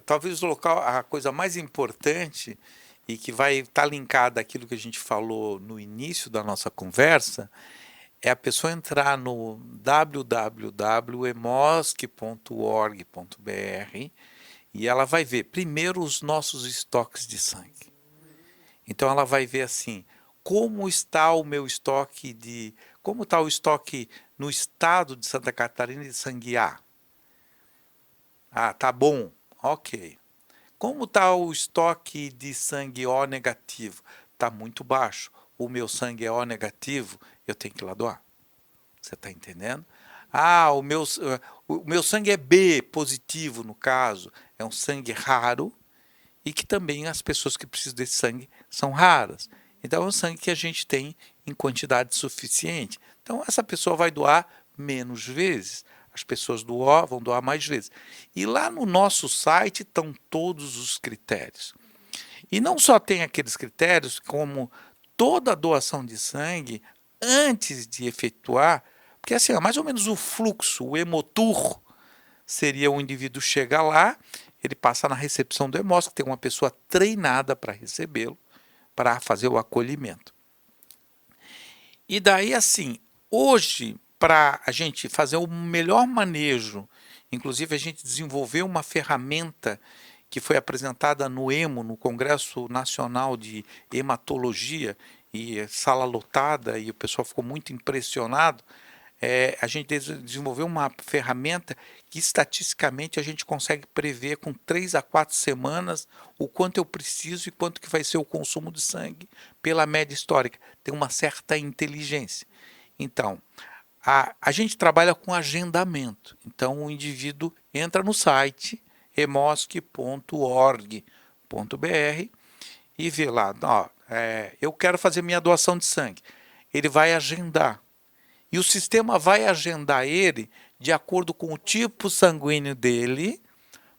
talvez o local, a coisa mais importante e que vai estar linkada àquilo que a gente falou no início da nossa conversa, é a pessoa entrar no www.emosc.org.br e ela vai ver primeiro os nossos estoques de sangue. Então ela vai ver assim, como está o meu estoque como está o estoque no estado de Santa Catarina de sangue A? Ah, tá bom, ok. Como está o estoque de sangue O negativo? Está muito baixo. O meu sangue é O negativo, eu tenho que ir lá doar. Você está entendendo? Ah, o meu sangue é B positivo, no caso. É um sangue raro e que também as pessoas que precisam desse sangue são raras. Então é um sangue que a gente tem em quantidade suficiente. Então essa pessoa vai doar menos vezes. As pessoas do O vão doar mais vezes. E lá no nosso site estão todos os critérios. E não só tem aqueles critérios, como toda doação de sangue, antes de efetuar, porque assim, mais ou menos o fluxo, o hemotour, seria o indivíduo chegar lá, ele passa na recepção do Hemosc, que tem uma pessoa treinada para recebê-lo, para fazer o acolhimento. E daí assim, hoje, para a gente fazer o melhor manejo, inclusive a gente desenvolveu uma ferramenta que foi apresentada no EMO, no Congresso Nacional de Hematologia, e sala lotada, e o pessoal ficou muito impressionado. A gente desenvolveu uma ferramenta que estatisticamente a gente consegue prever com 3 a 4 semanas o quanto eu preciso e quanto que vai ser o consumo de sangue pela média histórica. Tem uma certa inteligência. Então, a gente trabalha com agendamento. Então, o indivíduo entra no site emosc.org.br e vê lá, eu quero fazer minha doação de sangue. Ele vai agendar. E o sistema vai agendar ele de acordo com o tipo sanguíneo dele,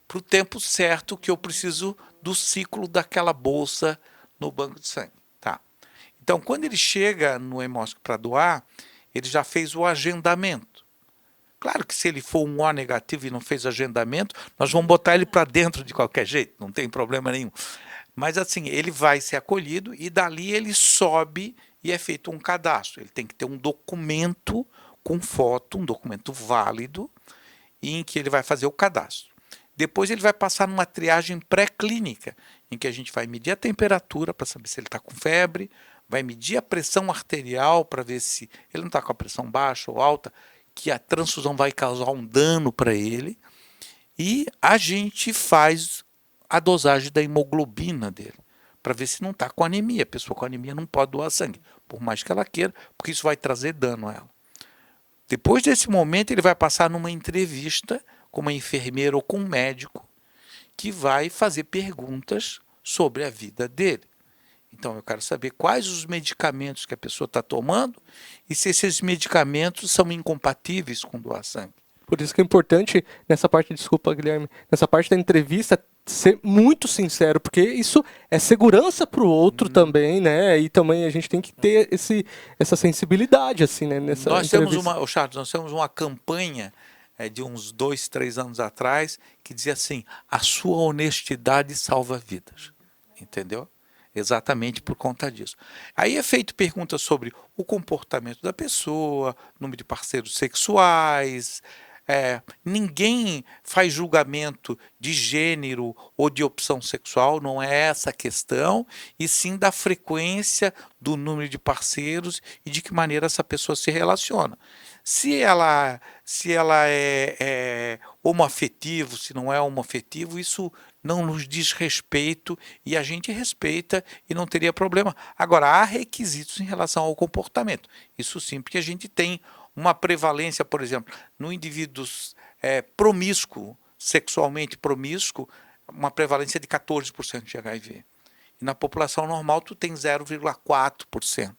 para o tempo certo que eu preciso do ciclo daquela bolsa no banco de sangue. Tá? Então, quando ele chega no Hemosc para doar, ele já fez o agendamento. Claro que se ele for um O negativo e não fez agendamento, nós vamos botar ele para dentro de qualquer jeito, não tem problema nenhum. Mas assim, ele vai ser acolhido e dali ele sobe e é feito um cadastro. Ele tem que ter um documento com foto, um documento válido, em que ele vai fazer o cadastro. Depois ele vai passar numa triagem pré-clínica, em que a gente vai medir a temperatura para saber se ele está com febre, vai medir a pressão arterial para ver se ele não está com a pressão baixa ou alta, que a transfusão vai causar um dano para ele, e a gente faz a dosagem da hemoglobina dele, para ver se não está com anemia. A pessoa com anemia não pode doar sangue, por mais que ela queira, porque isso vai trazer dano a ela. Depois desse momento, ele vai passar numa entrevista com uma enfermeira ou com um médico, que vai fazer perguntas sobre a vida dele. Então, eu quero saber quais os medicamentos que a pessoa está tomando e se esses medicamentos são incompatíveis com doar sangue. Por isso que é importante, nessa parte, desculpa, Guilherme, nessa parte da entrevista, ser muito sincero, porque isso é segurança para o outro também, né? E também a gente tem que ter essa sensibilidade, assim, né? Nessa Charles, nós temos uma campanha de uns 2, 3 anos atrás que dizia assim: a sua honestidade salva vidas. Entendeu? Exatamente por conta disso. Aí é feito perguntas sobre o comportamento da pessoa, número de parceiros sexuais, ninguém faz julgamento de gênero ou de opção sexual, não é essa a questão, e sim da frequência, do número de parceiros e de que maneira essa pessoa se relaciona. Se ela é homoafetivo, se não é homoafetivo, isso não nos diz respeito e a gente respeita e não teria problema. Agora, há requisitos em relação ao comportamento. Isso sim, porque a gente tem uma prevalência, por exemplo, no indivíduo promíscuo, sexualmente promíscuo, uma prevalência de 14% de HIV. E na população normal, tu tem 0,4%.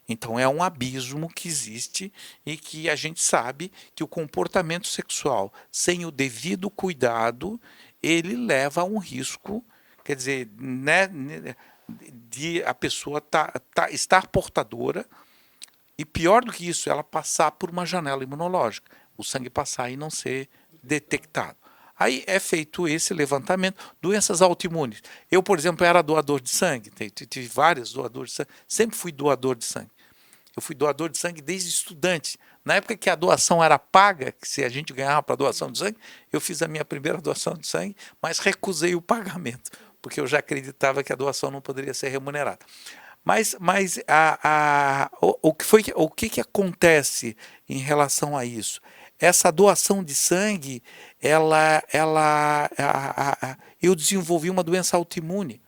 Então é um abismo que existe e que a gente sabe que o comportamento sexual sem o devido cuidado, ele leva a um risco, quer dizer, né, de a pessoa estar portadora e pior do que isso, ela passar por uma janela imunológica, o sangue passar e não ser detectado. Aí é feito esse levantamento, doenças autoimunes. Eu, por exemplo, era doador de sangue, tive vários doadores de sangue, sempre fui doador de sangue. Eu fui doador de sangue desde estudante. Na época que a doação era paga, que se a gente ganhava para doação de sangue, eu fiz a minha primeira doação de sangue, mas recusei o pagamento, porque eu já acreditava que a doação não poderia ser remunerada. Mas o que acontece em relação a isso? Essa doação de sangue, eu desenvolvi uma doença autoimune,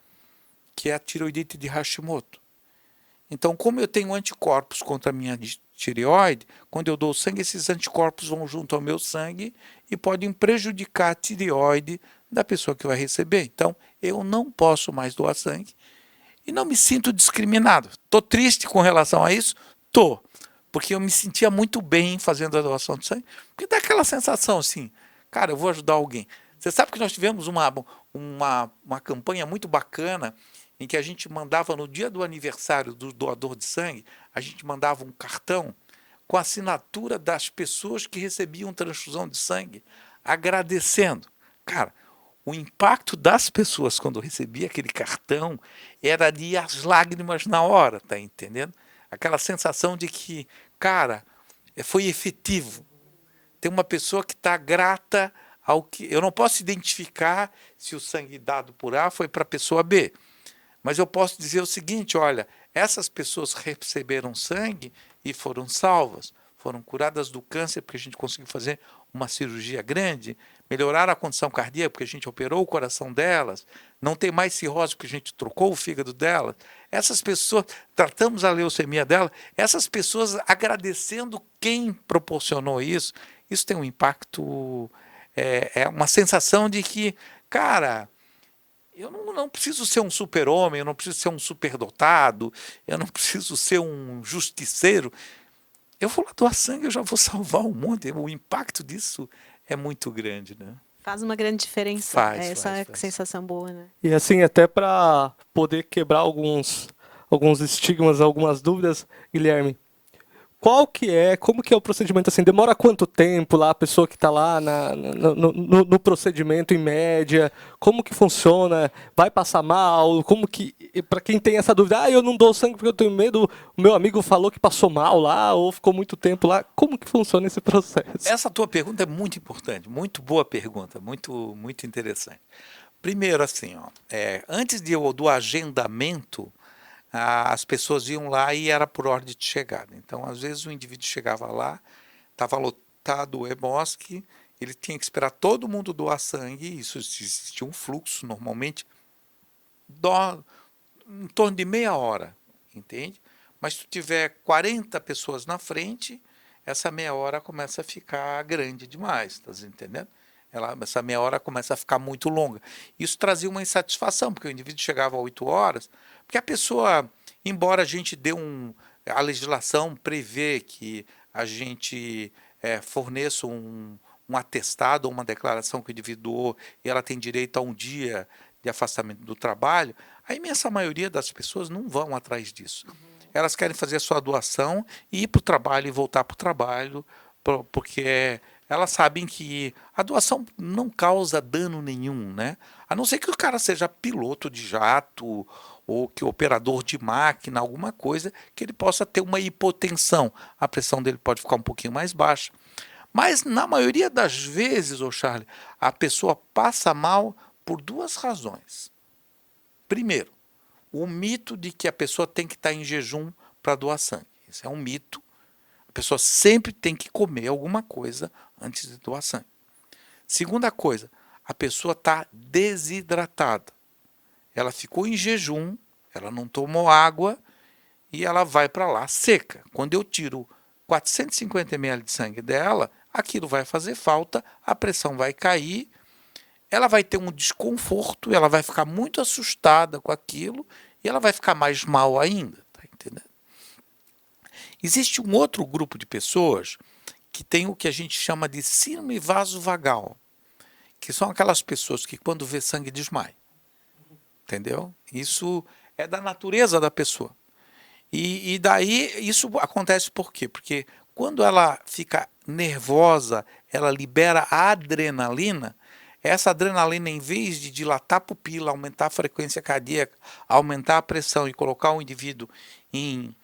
que é a tireoidite de Hashimoto. Então, como eu tenho anticorpos contra a minha tireoide, quando eu dou sangue, esses anticorpos vão junto ao meu sangue e podem prejudicar a tireoide da pessoa que vai receber. Então, eu não posso mais doar sangue e não me sinto discriminado. Estou triste com relação a isso? Estou, porque eu me sentia muito bem fazendo a doação de sangue, porque dá aquela sensação assim, cara, eu vou ajudar alguém. Você sabe que nós tivemos uma campanha muito bacana em que a gente mandava, no dia do aniversário do doador de sangue, a gente mandava um cartão com a assinatura das pessoas que recebiam transfusão de sangue, agradecendo. Cara, o impacto das pessoas quando recebia aquele cartão era de as lágrimas na hora, tá entendendo? Aquela sensação de que, cara, foi efetivo. Tem uma pessoa que está grata ao que... Eu não posso identificar se o sangue dado por A foi para a pessoa B, mas eu posso dizer o seguinte, olha, essas pessoas receberam sangue e foram salvas, foram curadas do câncer porque a gente conseguiu fazer uma cirurgia grande, melhoraram a condição cardíaca porque a gente operou o coração delas, não tem mais cirrose porque a gente trocou o fígado delas. Essas pessoas, tratamos a leucemia delas, essas pessoas agradecendo quem proporcionou isso tem um impacto, é uma sensação de que, cara... Eu não preciso ser um super-homem, eu não preciso ser um superdotado, eu não preciso ser um justiceiro. Eu vou lá doar sangue, eu já vou salvar um monte. O impacto disso é muito grande, né? Faz uma grande diferença. Faz. Sensação boa, né? E assim, até para poder quebrar alguns estigmas, algumas dúvidas, Guilherme, como que é o procedimento assim? Demora quanto tempo lá a pessoa que está lá no procedimento em média? Como que funciona? Vai passar mal? Como que, para quem tem essa dúvida, eu não dou sangue porque eu tenho medo, o meu amigo falou que passou mal lá ou ficou muito tempo lá. Como que funciona esse processo? Essa tua pergunta é muito importante, muito boa pergunta, muito interessante. Primeiro, assim, antes do agendamento, as pessoas iam lá e era por ordem de chegada. Então, às vezes, o indivíduo chegava lá, estava lotado o hemosc, ele tinha que esperar todo mundo doar sangue, isso existia um fluxo, normalmente, em torno de meia hora, entende? Mas se tu tiver 40 pessoas na frente, essa meia hora começa a ficar grande demais, tá entendendo? Essa meia hora começa a ficar muito longa. Isso trazia uma insatisfação, porque o indivíduo chegava a 8 horas, porque a pessoa, embora a gente dê a legislação prevê que a gente forneça um atestado ou uma declaração que o indivíduo doou e ela tem direito a um dia de afastamento do trabalho, a imensa maioria das pessoas não vão atrás disso. Elas querem fazer a sua doação e ir para o trabalho e voltar para o trabalho, porque elas sabem que a doação não causa dano nenhum, né? A não ser que o cara seja piloto de jato ou que operador de máquina, alguma coisa, que ele possa ter uma hipotensão. A pressão dele pode ficar um pouquinho mais baixa. Mas na maioria das vezes, ô Charlie, a pessoa passa mal por duas razões. Primeiro, o mito de que a pessoa tem que estar em jejum para doar sangue. Isso é um mito. A pessoa sempre tem que comer alguma coisa antes de doar sangue. Segunda coisa, a pessoa está desidratada. Ela ficou em jejum, ela não tomou água e ela vai para lá seca. Quando eu tiro 450 ml de sangue dela, aquilo vai fazer falta, a pressão vai cair, ela vai ter um desconforto, ela vai ficar muito assustada com aquilo e ela vai ficar mais mal ainda. Tá entendendo? Existe um outro grupo de pessoas que tem o que a gente chama de síndrome vasovagal, que são aquelas pessoas que quando vê sangue desmaia. Entendeu? Isso é da natureza da pessoa. E daí isso acontece por quê? Porque quando ela fica nervosa, ela libera a adrenalina. Essa adrenalina, em vez de dilatar a pupila, aumentar a frequência cardíaca, aumentar a pressão e colocar o indivíduo em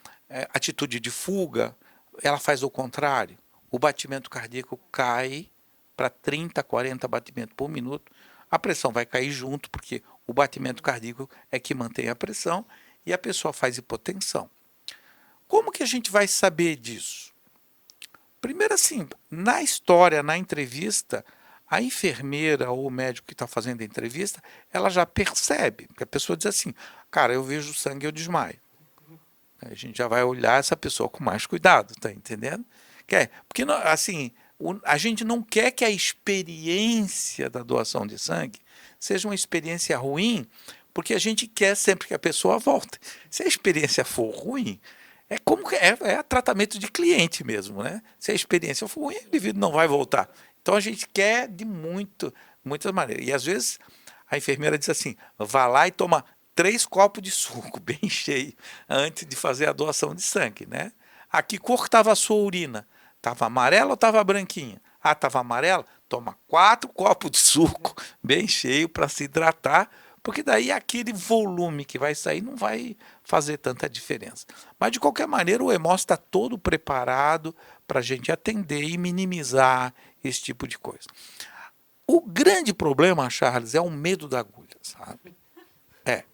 atitude de fuga, ela faz o contrário. O batimento cardíaco cai para 30, 40 batimentos por minuto. A pressão vai cair junto, porque o batimento cardíaco é que mantém a pressão e a pessoa faz hipotensão. Como que a gente vai saber disso? Primeiro assim, na história, na entrevista, a enfermeira ou o médico que está fazendo a entrevista, ela já percebe, porque a pessoa diz assim, cara, eu vejo sangue e eu desmaio. A gente já vai olhar essa pessoa com mais cuidado, tá entendendo? Porque assim, a gente não quer que a experiência da doação de sangue seja uma experiência ruim, porque a gente quer sempre que a pessoa volte. Se a experiência for ruim, é como que é tratamento de cliente mesmo, né? Se a experiência for ruim, o indivíduo não vai voltar. Então a gente quer de muitas maneiras. E às vezes a enfermeira diz assim, vá lá e toma 3 copos de suco bem cheio antes de fazer a doação de sangue, né? A que cor estava a sua urina? Estava amarela ou estava branquinha? Ah, estava amarela? Toma 4 copos de suco bem cheio para se hidratar, porque daí aquele volume que vai sair não vai fazer tanta diferença. Mas de qualquer maneira o hemóstato está todo preparado para a gente atender e minimizar esse tipo de coisa. O grande problema, Charles, é o medo da agulha, sabe?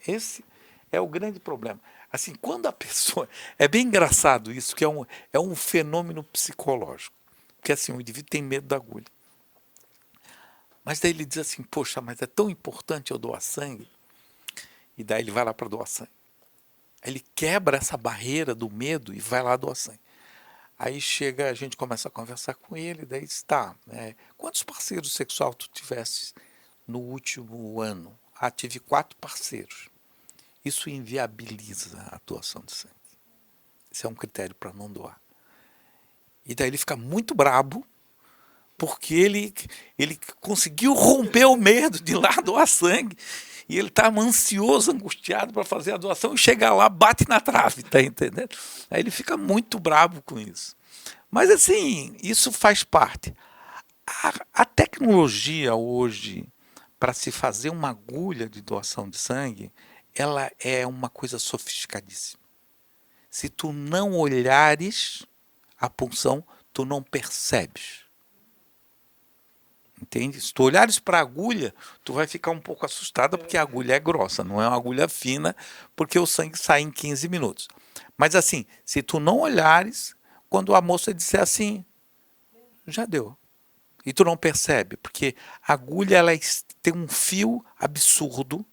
Esse é o grande problema. Assim, quando a pessoa... É bem engraçado isso, que é um fenômeno psicológico. Porque assim, o indivíduo tem medo da agulha. Mas daí ele diz assim, poxa, mas é tão importante eu doar sangue. E daí ele vai lá para doar sangue. Aí ele quebra essa barreira do medo e vai lá doar sangue. Aí chega, a gente começa a conversar com ele, daí diz, tá, quantos parceiros sexuais tu tivesse no último ano? Ah, tive 4 parceiros. Isso inviabiliza a doação de sangue. Isso é um critério para não doar. E daí ele fica muito brabo, porque ele conseguiu romper o medo de ir lá doar sangue. E ele está ansioso, angustiado para fazer a doação e chega lá, bate na trave, tá entendendo? Aí ele fica muito bravo com isso. Mas assim, isso faz parte. A tecnologia hoje, para se fazer uma agulha de doação de sangue, ela é uma coisa sofisticadíssima. Se tu não olhares a punção, tu não percebes. Entende? Se tu olhares para a agulha, tu vai ficar um pouco assustada porque a agulha é grossa, não é uma agulha fina, porque o sangue sai em 15 minutos. Mas assim, se tu não olhares, quando a moça disser assim, já deu. E tu não percebe, porque a agulha ela tem um fio absurdo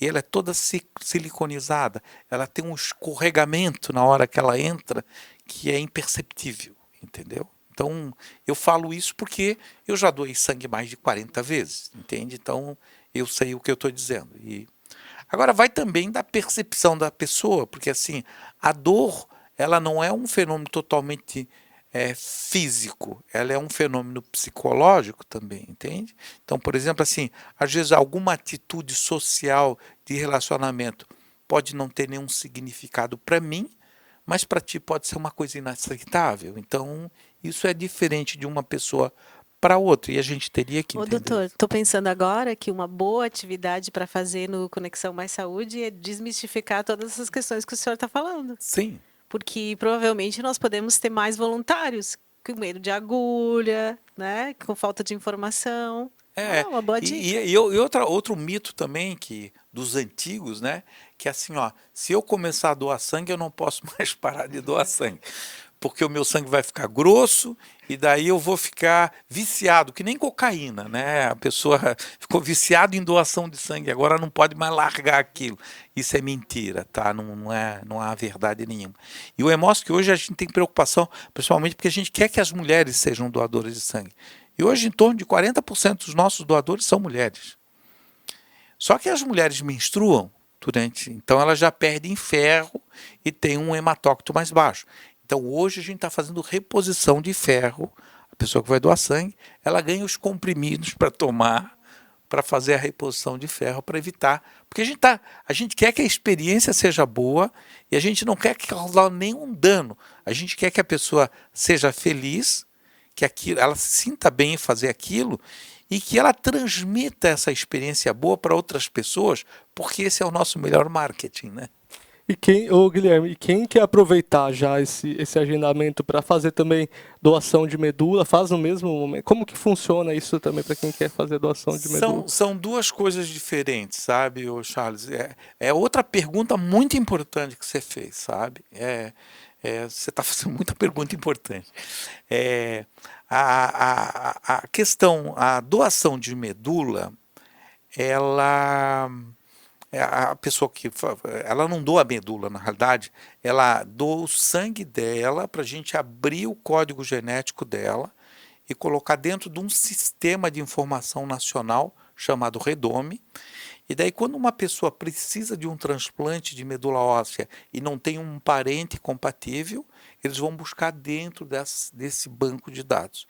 e ela é toda siliconizada. Ela tem um escorregamento na hora que ela entra que é imperceptível, entendeu? Então, eu falo isso porque eu já doei sangue mais de 40 vezes, entende? Então, eu sei o que eu estou dizendo. Agora, vai também da percepção da pessoa, porque assim, a dor, ela não é um fenômeno totalmente físico, ela é um fenômeno psicológico também, entende? Então, por exemplo, assim, às vezes alguma atitude social de relacionamento pode não ter nenhum significado para mim, mas para ti pode ser uma coisa inaceitável. Então, isso é diferente de uma pessoa para outra, e a gente teria que entender. Ô, doutor, estou pensando agora que uma boa atividade para fazer no Conexão Mais Saúde é desmistificar todas essas questões que o senhor está falando. Sim. Porque provavelmente nós podemos ter mais voluntários com medo de agulha, né? Com falta de informação. É, Uma boa dica. e outro mito também que dos antigos, né? Que é assim, ó, se eu começar a doar sangue, eu não posso mais parar de doar sangue, porque o meu sangue vai ficar grosso e daí eu vou ficar viciado, que nem cocaína, né? A pessoa ficou viciada em doação de sangue, agora não pode mais largar aquilo. Isso é mentira, tá? Não há verdade nenhuma. E o Hemós que hoje a gente tem preocupação, principalmente porque a gente quer que as mulheres sejam doadoras de sangue. E hoje em torno de 40% dos nossos doadores são mulheres. Só que as mulheres menstruam então elas já perdem ferro e tem um hematócrito mais baixo. Então hoje a gente está fazendo reposição de ferro. A pessoa que vai doar sangue, ela ganha os comprimidos para tomar, para fazer a reposição de ferro, para evitar. Porque a gente quer que a experiência seja boa e a gente não quer causar nenhum dano. A gente quer que a pessoa seja feliz, que ela se sinta bem em fazer aquilo e que ela transmita essa experiência boa para outras pessoas, porque esse é o nosso melhor marketing, né? Ô Guilherme, quem quer aproveitar já esse agendamento para fazer também doação de medula, faz no mesmo momento? Como que funciona isso também para quem quer fazer doação de medula? São duas coisas diferentes, sabe, ô Charles? É outra pergunta muito importante que você fez, sabe? Você está fazendo muita pergunta importante. A questão, a doação de medula, a pessoa ela não doa a medula, na realidade, ela doa o sangue dela para a gente abrir o código genético dela e colocar dentro de um sistema de informação nacional chamado Redome. E daí, quando uma pessoa precisa de um transplante de medula óssea e não tem um parente compatível, eles vão buscar dentro desse banco de dados.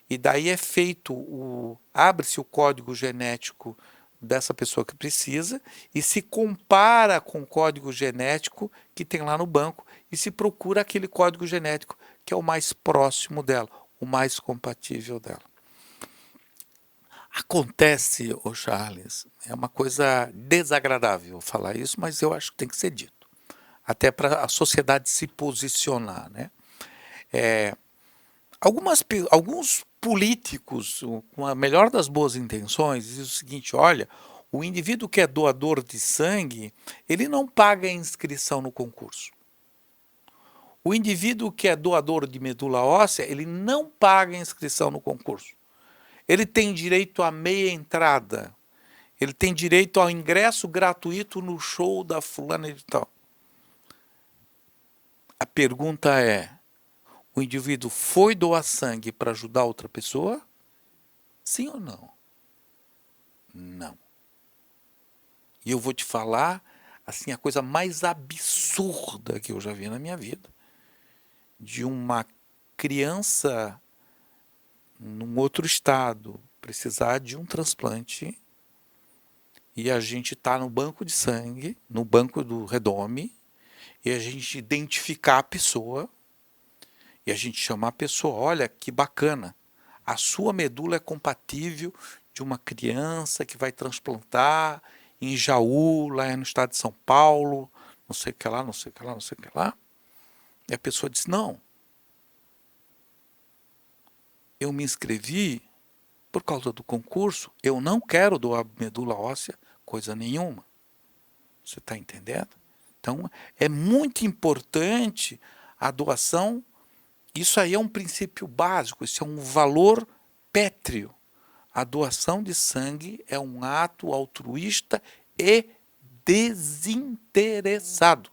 E daí é feito, abre-se o código genético dessa pessoa que precisa e se compara com o código genético que tem lá no banco e se procura aquele código genético que é o mais próximo dela, o mais compatível dela. Acontece, ô Charles, é uma coisa desagradável falar isso, mas eu acho que tem que ser dito, até para a sociedade se posicionar, né? Alguns políticos, com a melhor das boas intenções, dizem o seguinte: olha, o indivíduo que é doador de sangue, ele não paga a inscrição no concurso. O indivíduo que é doador de medula óssea, ele não paga a inscrição no concurso. Ele tem direito à meia entrada. Ele tem direito ao ingresso gratuito no show da fulana de tal. A pergunta é: o indivíduo foi doar sangue para ajudar outra pessoa? Sim ou não? Não. E eu vou te falar assim, a coisa mais absurda que eu já vi na minha vida. De uma criança num outro estado precisar de um transplante e a gente está no banco de sangue, no banco do Redome, e a gente identificar a pessoa e a gente chamar a pessoa: olha, que bacana, a sua medula é compatível de uma criança que vai transplantar em Jaú, lá no estado de São Paulo, não sei o que lá, não sei o que lá, não sei o que lá. E a pessoa diz: não, eu me inscrevi por causa do concurso, eu não quero doar medula óssea, coisa nenhuma. Você está entendendo? Então, é muito importante a doação. Isso aí é um princípio básico, isso é um valor pétreo. A doação de sangue é um ato altruísta e desinteressado.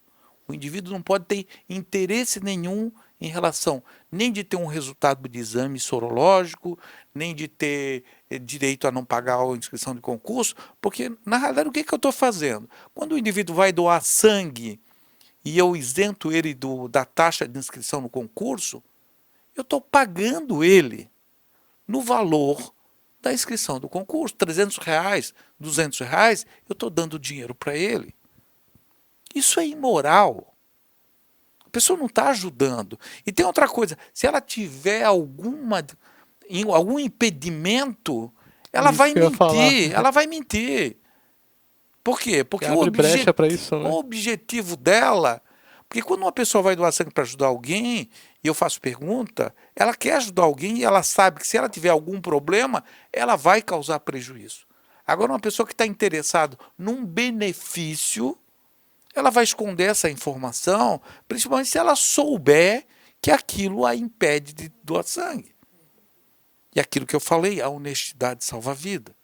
O indivíduo não pode ter interesse nenhum em relação nem de ter um resultado de exame sorológico, nem de ter direito a não pagar a inscrição de concurso, porque, na realidade, o que eu estou fazendo? Quando o indivíduo vai doar sangue e eu isento ele da taxa de inscrição no concurso, eu estou pagando ele no valor da inscrição do concurso. R$300, R$200, eu estou dando dinheiro para ele. Isso é imoral. A pessoa não está ajudando. E tem outra coisa, se ela tiver algum impedimento, ela vai mentir. Por quê? Porque abre brecha para isso, né? o objetivo dela, Porque quando uma pessoa vai doar sangue para ajudar alguém, e eu faço pergunta, ela quer ajudar alguém e ela sabe que se ela tiver algum problema, ela vai causar prejuízo. Agora, uma pessoa que está interessada num benefício, ela vai esconder essa informação, principalmente se ela souber que aquilo a impede de doar sangue. E aquilo que eu falei, a honestidade salva a vida.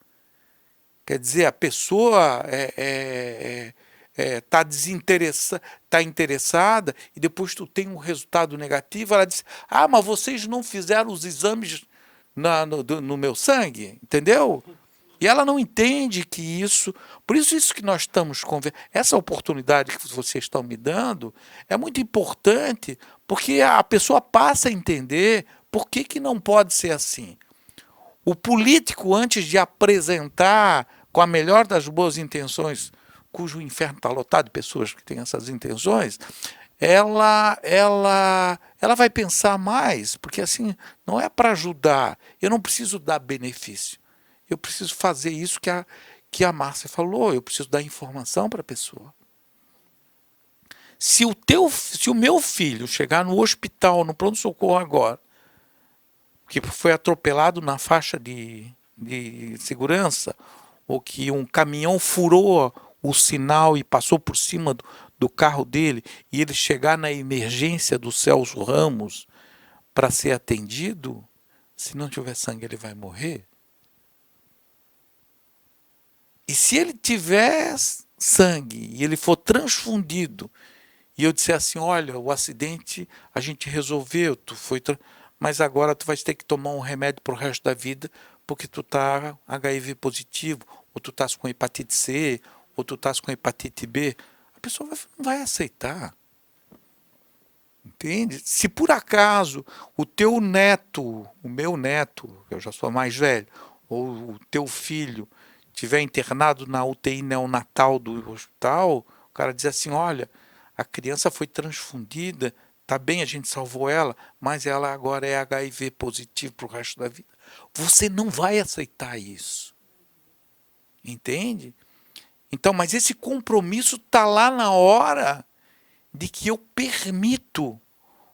Quer dizer, a pessoa tá interessada e depois tu tem um resultado negativo, ela diz, mas vocês não fizeram os exames no meu sangue, entendeu? E ela não entende que isso... Por isso que nós estamos conversando, essa oportunidade que vocês estão me dando é muito importante, porque a pessoa passa a entender por que não pode ser assim. O político, antes de apresentar com a melhor das boas intenções, cujo inferno está lotado de pessoas que têm essas intenções, ela vai pensar mais, porque assim, não é para ajudar, eu não preciso dar benefício, eu preciso fazer isso que a Márcia falou, eu preciso dar informação para a pessoa. Se o meu filho chegar no hospital, no pronto-socorro agora, que foi atropelado na faixa de segurança, ou que um caminhão furou o sinal e passou por cima do carro dele, e ele chegar na emergência do Celso Ramos para ser atendido, se não tiver sangue ele vai morrer. E se ele tiver sangue e ele for transfundido, e eu disser assim, olha, o acidente a gente resolveu, mas agora tu vai ter que tomar um remédio para o resto da vida, porque tu tá HIV positivo, ou tu estás com hepatite C, ou tu estás com hepatite B, a pessoa não vai aceitar. Entende? Se por acaso o teu neto, o meu neto, eu já sou mais velho, ou o teu filho estiver internado na UTI neonatal do hospital, o cara diz assim, olha, a criança foi transfundida, tá bem, a gente salvou ela, mas ela agora é HIV positivo para o resto da vida. Você não vai aceitar isso. Entende? Então, mas esse compromisso está lá na hora de que eu permito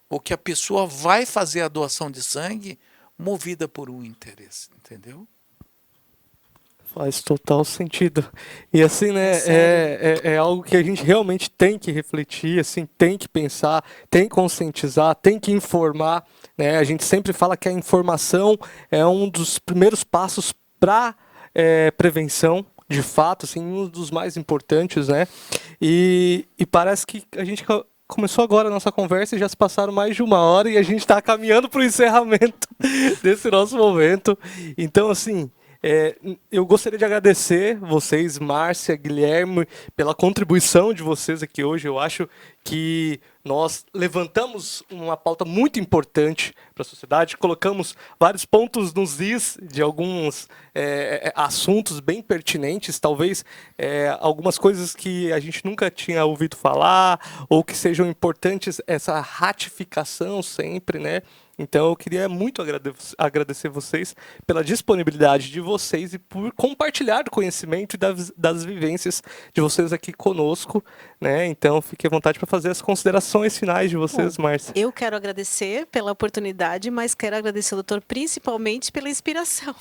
ou que a pessoa vai fazer a doação de sangue movida por um interesse, entendeu? Faz total sentido. E assim, né, é algo que a gente realmente tem que refletir, assim, tem que pensar, tem que conscientizar, tem que informar, né? A gente sempre fala que a informação é um dos primeiros passos para prevenção, de fato, assim, um dos mais importantes, né? E parece que a gente começou agora a nossa conversa e já se passaram mais de 1 hora e a gente está caminhando para o encerramento desse nosso momento. Então, assim, eu gostaria de agradecer vocês, Márcia, Guilherme, pela contribuição de vocês aqui hoje. Eu acho que nós levantamos uma pauta muito importante para a sociedade, colocamos vários pontos nos is de alguns assuntos bem pertinentes, talvez algumas coisas que a gente nunca tinha ouvido falar, ou que sejam importantes, essa ratificação sempre, né? Então eu queria muito agradecer vocês pela disponibilidade de vocês e por compartilhar o conhecimento e das vivências de vocês aqui conosco, né? Então fique à vontade para fazer as considerações finais de vocês, Márcia. Eu quero agradecer pela oportunidade, mas quero agradecer ao doutor principalmente pela inspiração.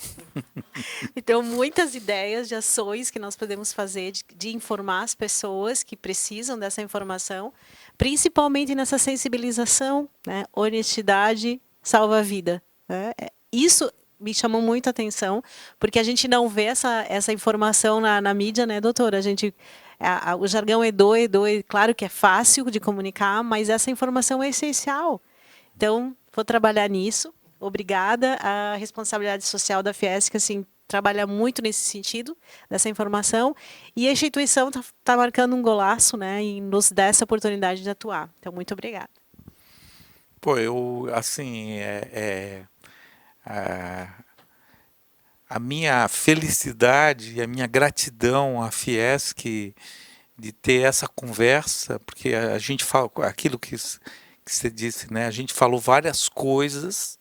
Então, muitas ideias de ações que nós podemos fazer de informar as pessoas que precisam dessa informação, principalmente nessa sensibilização, né? Honestidade salva a vida, né? Isso me chamou muito a atenção, porque a gente não vê essa informação na mídia, né, doutora? O jargão claro que é fácil de comunicar, mas essa informação é essencial. Então, vou trabalhar nisso. Obrigada. A responsabilidade social da Fiesc, assim, trabalha muito nesse sentido, dessa informação. E a instituição está marcando um golaço, né, e nos dá essa oportunidade de atuar. Então, muito obrigada. Pô, eu, assim, a minha felicidade e a minha gratidão à Fiesc de ter essa conversa, porque a gente fala aquilo que você disse, né? A gente falou várias coisas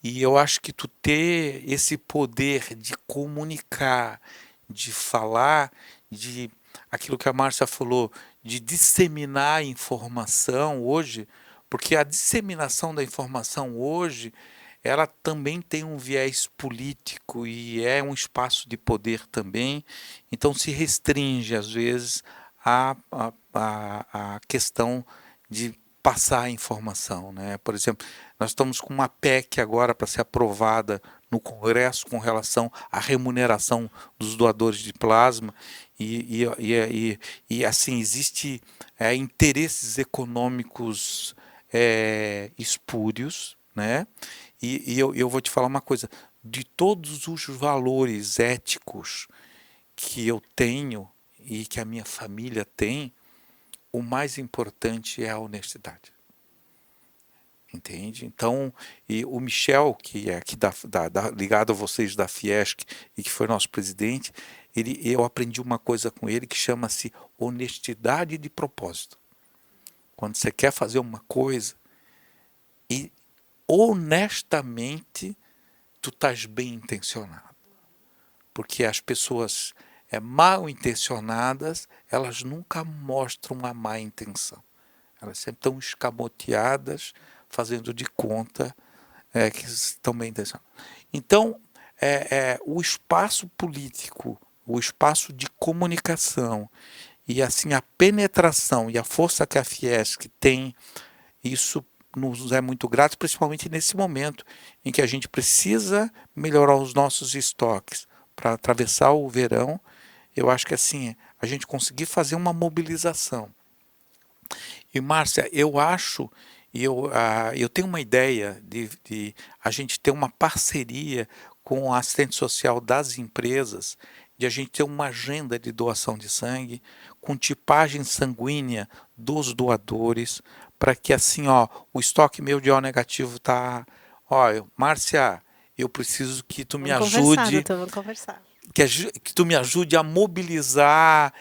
e eu acho que tu ter esse poder de comunicar, de falar, de aquilo que a Márcia falou, de disseminar informação hoje, porque a disseminação da informação hoje, ela também tem um viés político e é um espaço de poder também, então se restringe, às vezes, a questão de passar a informação, né? Por exemplo, nós estamos com uma PEC agora para ser aprovada no Congresso com relação à remuneração dos doadores de plasma e assim, existe interesses econômicos espúrios, né? E eu vou te falar uma coisa, de todos os valores éticos que eu tenho e que a minha família tem, o mais importante é a honestidade. Entende? Então, e o Michel, que é aqui ligado a vocês da Fiesc e que foi nosso presidente, eu aprendi uma coisa com ele que chama-se honestidade de propósito. Quando você quer fazer uma coisa e honestamente tu estás bem intencionado. Porque as pessoas mal intencionadas, elas nunca mostram a má intenção. Elas sempre estão escamoteadas, fazendo de conta que estão bem intencionadas. Então, o espaço político, o espaço de comunicação e assim a penetração e a força que a Fiesc tem, isso nos é muito grato, principalmente nesse momento em que a gente precisa melhorar os nossos estoques para atravessar o verão. Eu acho que assim, a gente conseguir fazer uma mobilização. E Márcia, eu acho, eu tenho uma ideia de a gente ter uma parceria com a assistente social das empresas, de a gente ter uma agenda de doação de sangue, com tipagem sanguínea dos doadores, para que assim, ó, o estoque meu de O negativo tá, ó, Márcia, eu preciso que tu me ajude. Vamos conversar. Que tu me ajude a mobilizar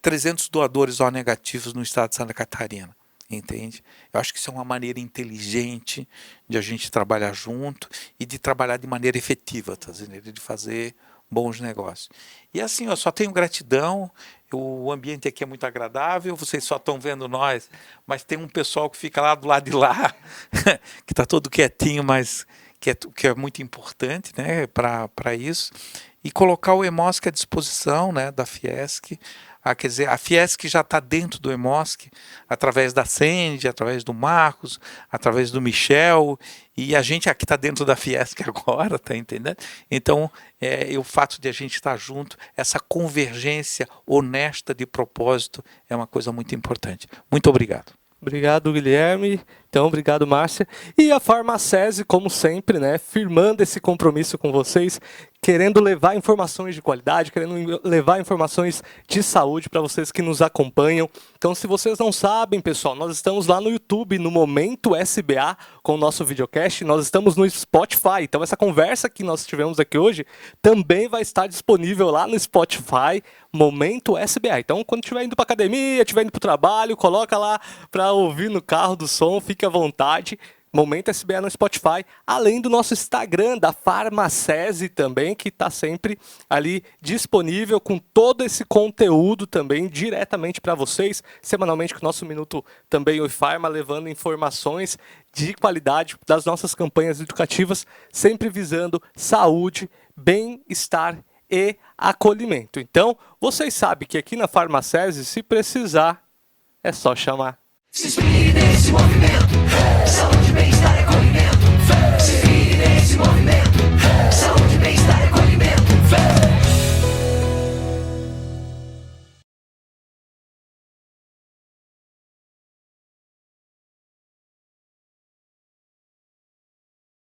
300 doadores O negativos no estado de Santa Catarina, entende? Eu acho que isso é uma maneira inteligente de a gente trabalhar junto e de trabalhar de maneira efetiva, tá entendendo? De fazer bons negócios. E assim, eu só tenho gratidão, o ambiente aqui é muito agradável, vocês só estão vendo nós, mas tem um pessoal que fica lá do lado de lá, que está todo quietinho, mas que é muito importante, né, para isso. E colocar o EMOSC à disposição, né, da Fiesc. Quer dizer, a Fiesc já está dentro do EMOSC, através da Sandy, através do Marcos, através do Michel, e a gente aqui está dentro da Fiesc agora, tá entendendo? Então, o fato de a gente estar junto, essa convergência honesta de propósito é uma coisa muito importante. Muito obrigado. Obrigado, Guilherme. Então, obrigado, Márcia. E a Farmacese, como sempre, né, firmando esse compromisso com vocês, querendo levar informações de qualidade, querendo levar informações de saúde para vocês que nos acompanham. Então, se vocês não sabem, pessoal, nós estamos lá no YouTube, no Momento SBA, com o nosso videocast. Nós estamos no Spotify. Então, essa conversa que nós tivemos aqui hoje também vai estar disponível lá no Spotify, Momento SBA. Então, quando estiver indo para academia, estiver indo para o trabalho, coloca lá para ouvir no carro do som, fique à vontade. Momento SBA no Spotify, além do nosso Instagram, da Farmacese também, que está sempre ali disponível com todo esse conteúdo também diretamente para vocês, semanalmente com o nosso Minuto também o Farma, levando informações de qualidade das nossas campanhas educativas, sempre visando saúde, bem-estar e acolhimento. Então, vocês sabem que aqui na Farmacese, se precisar, é só chamar. Se inspire nesse movimento.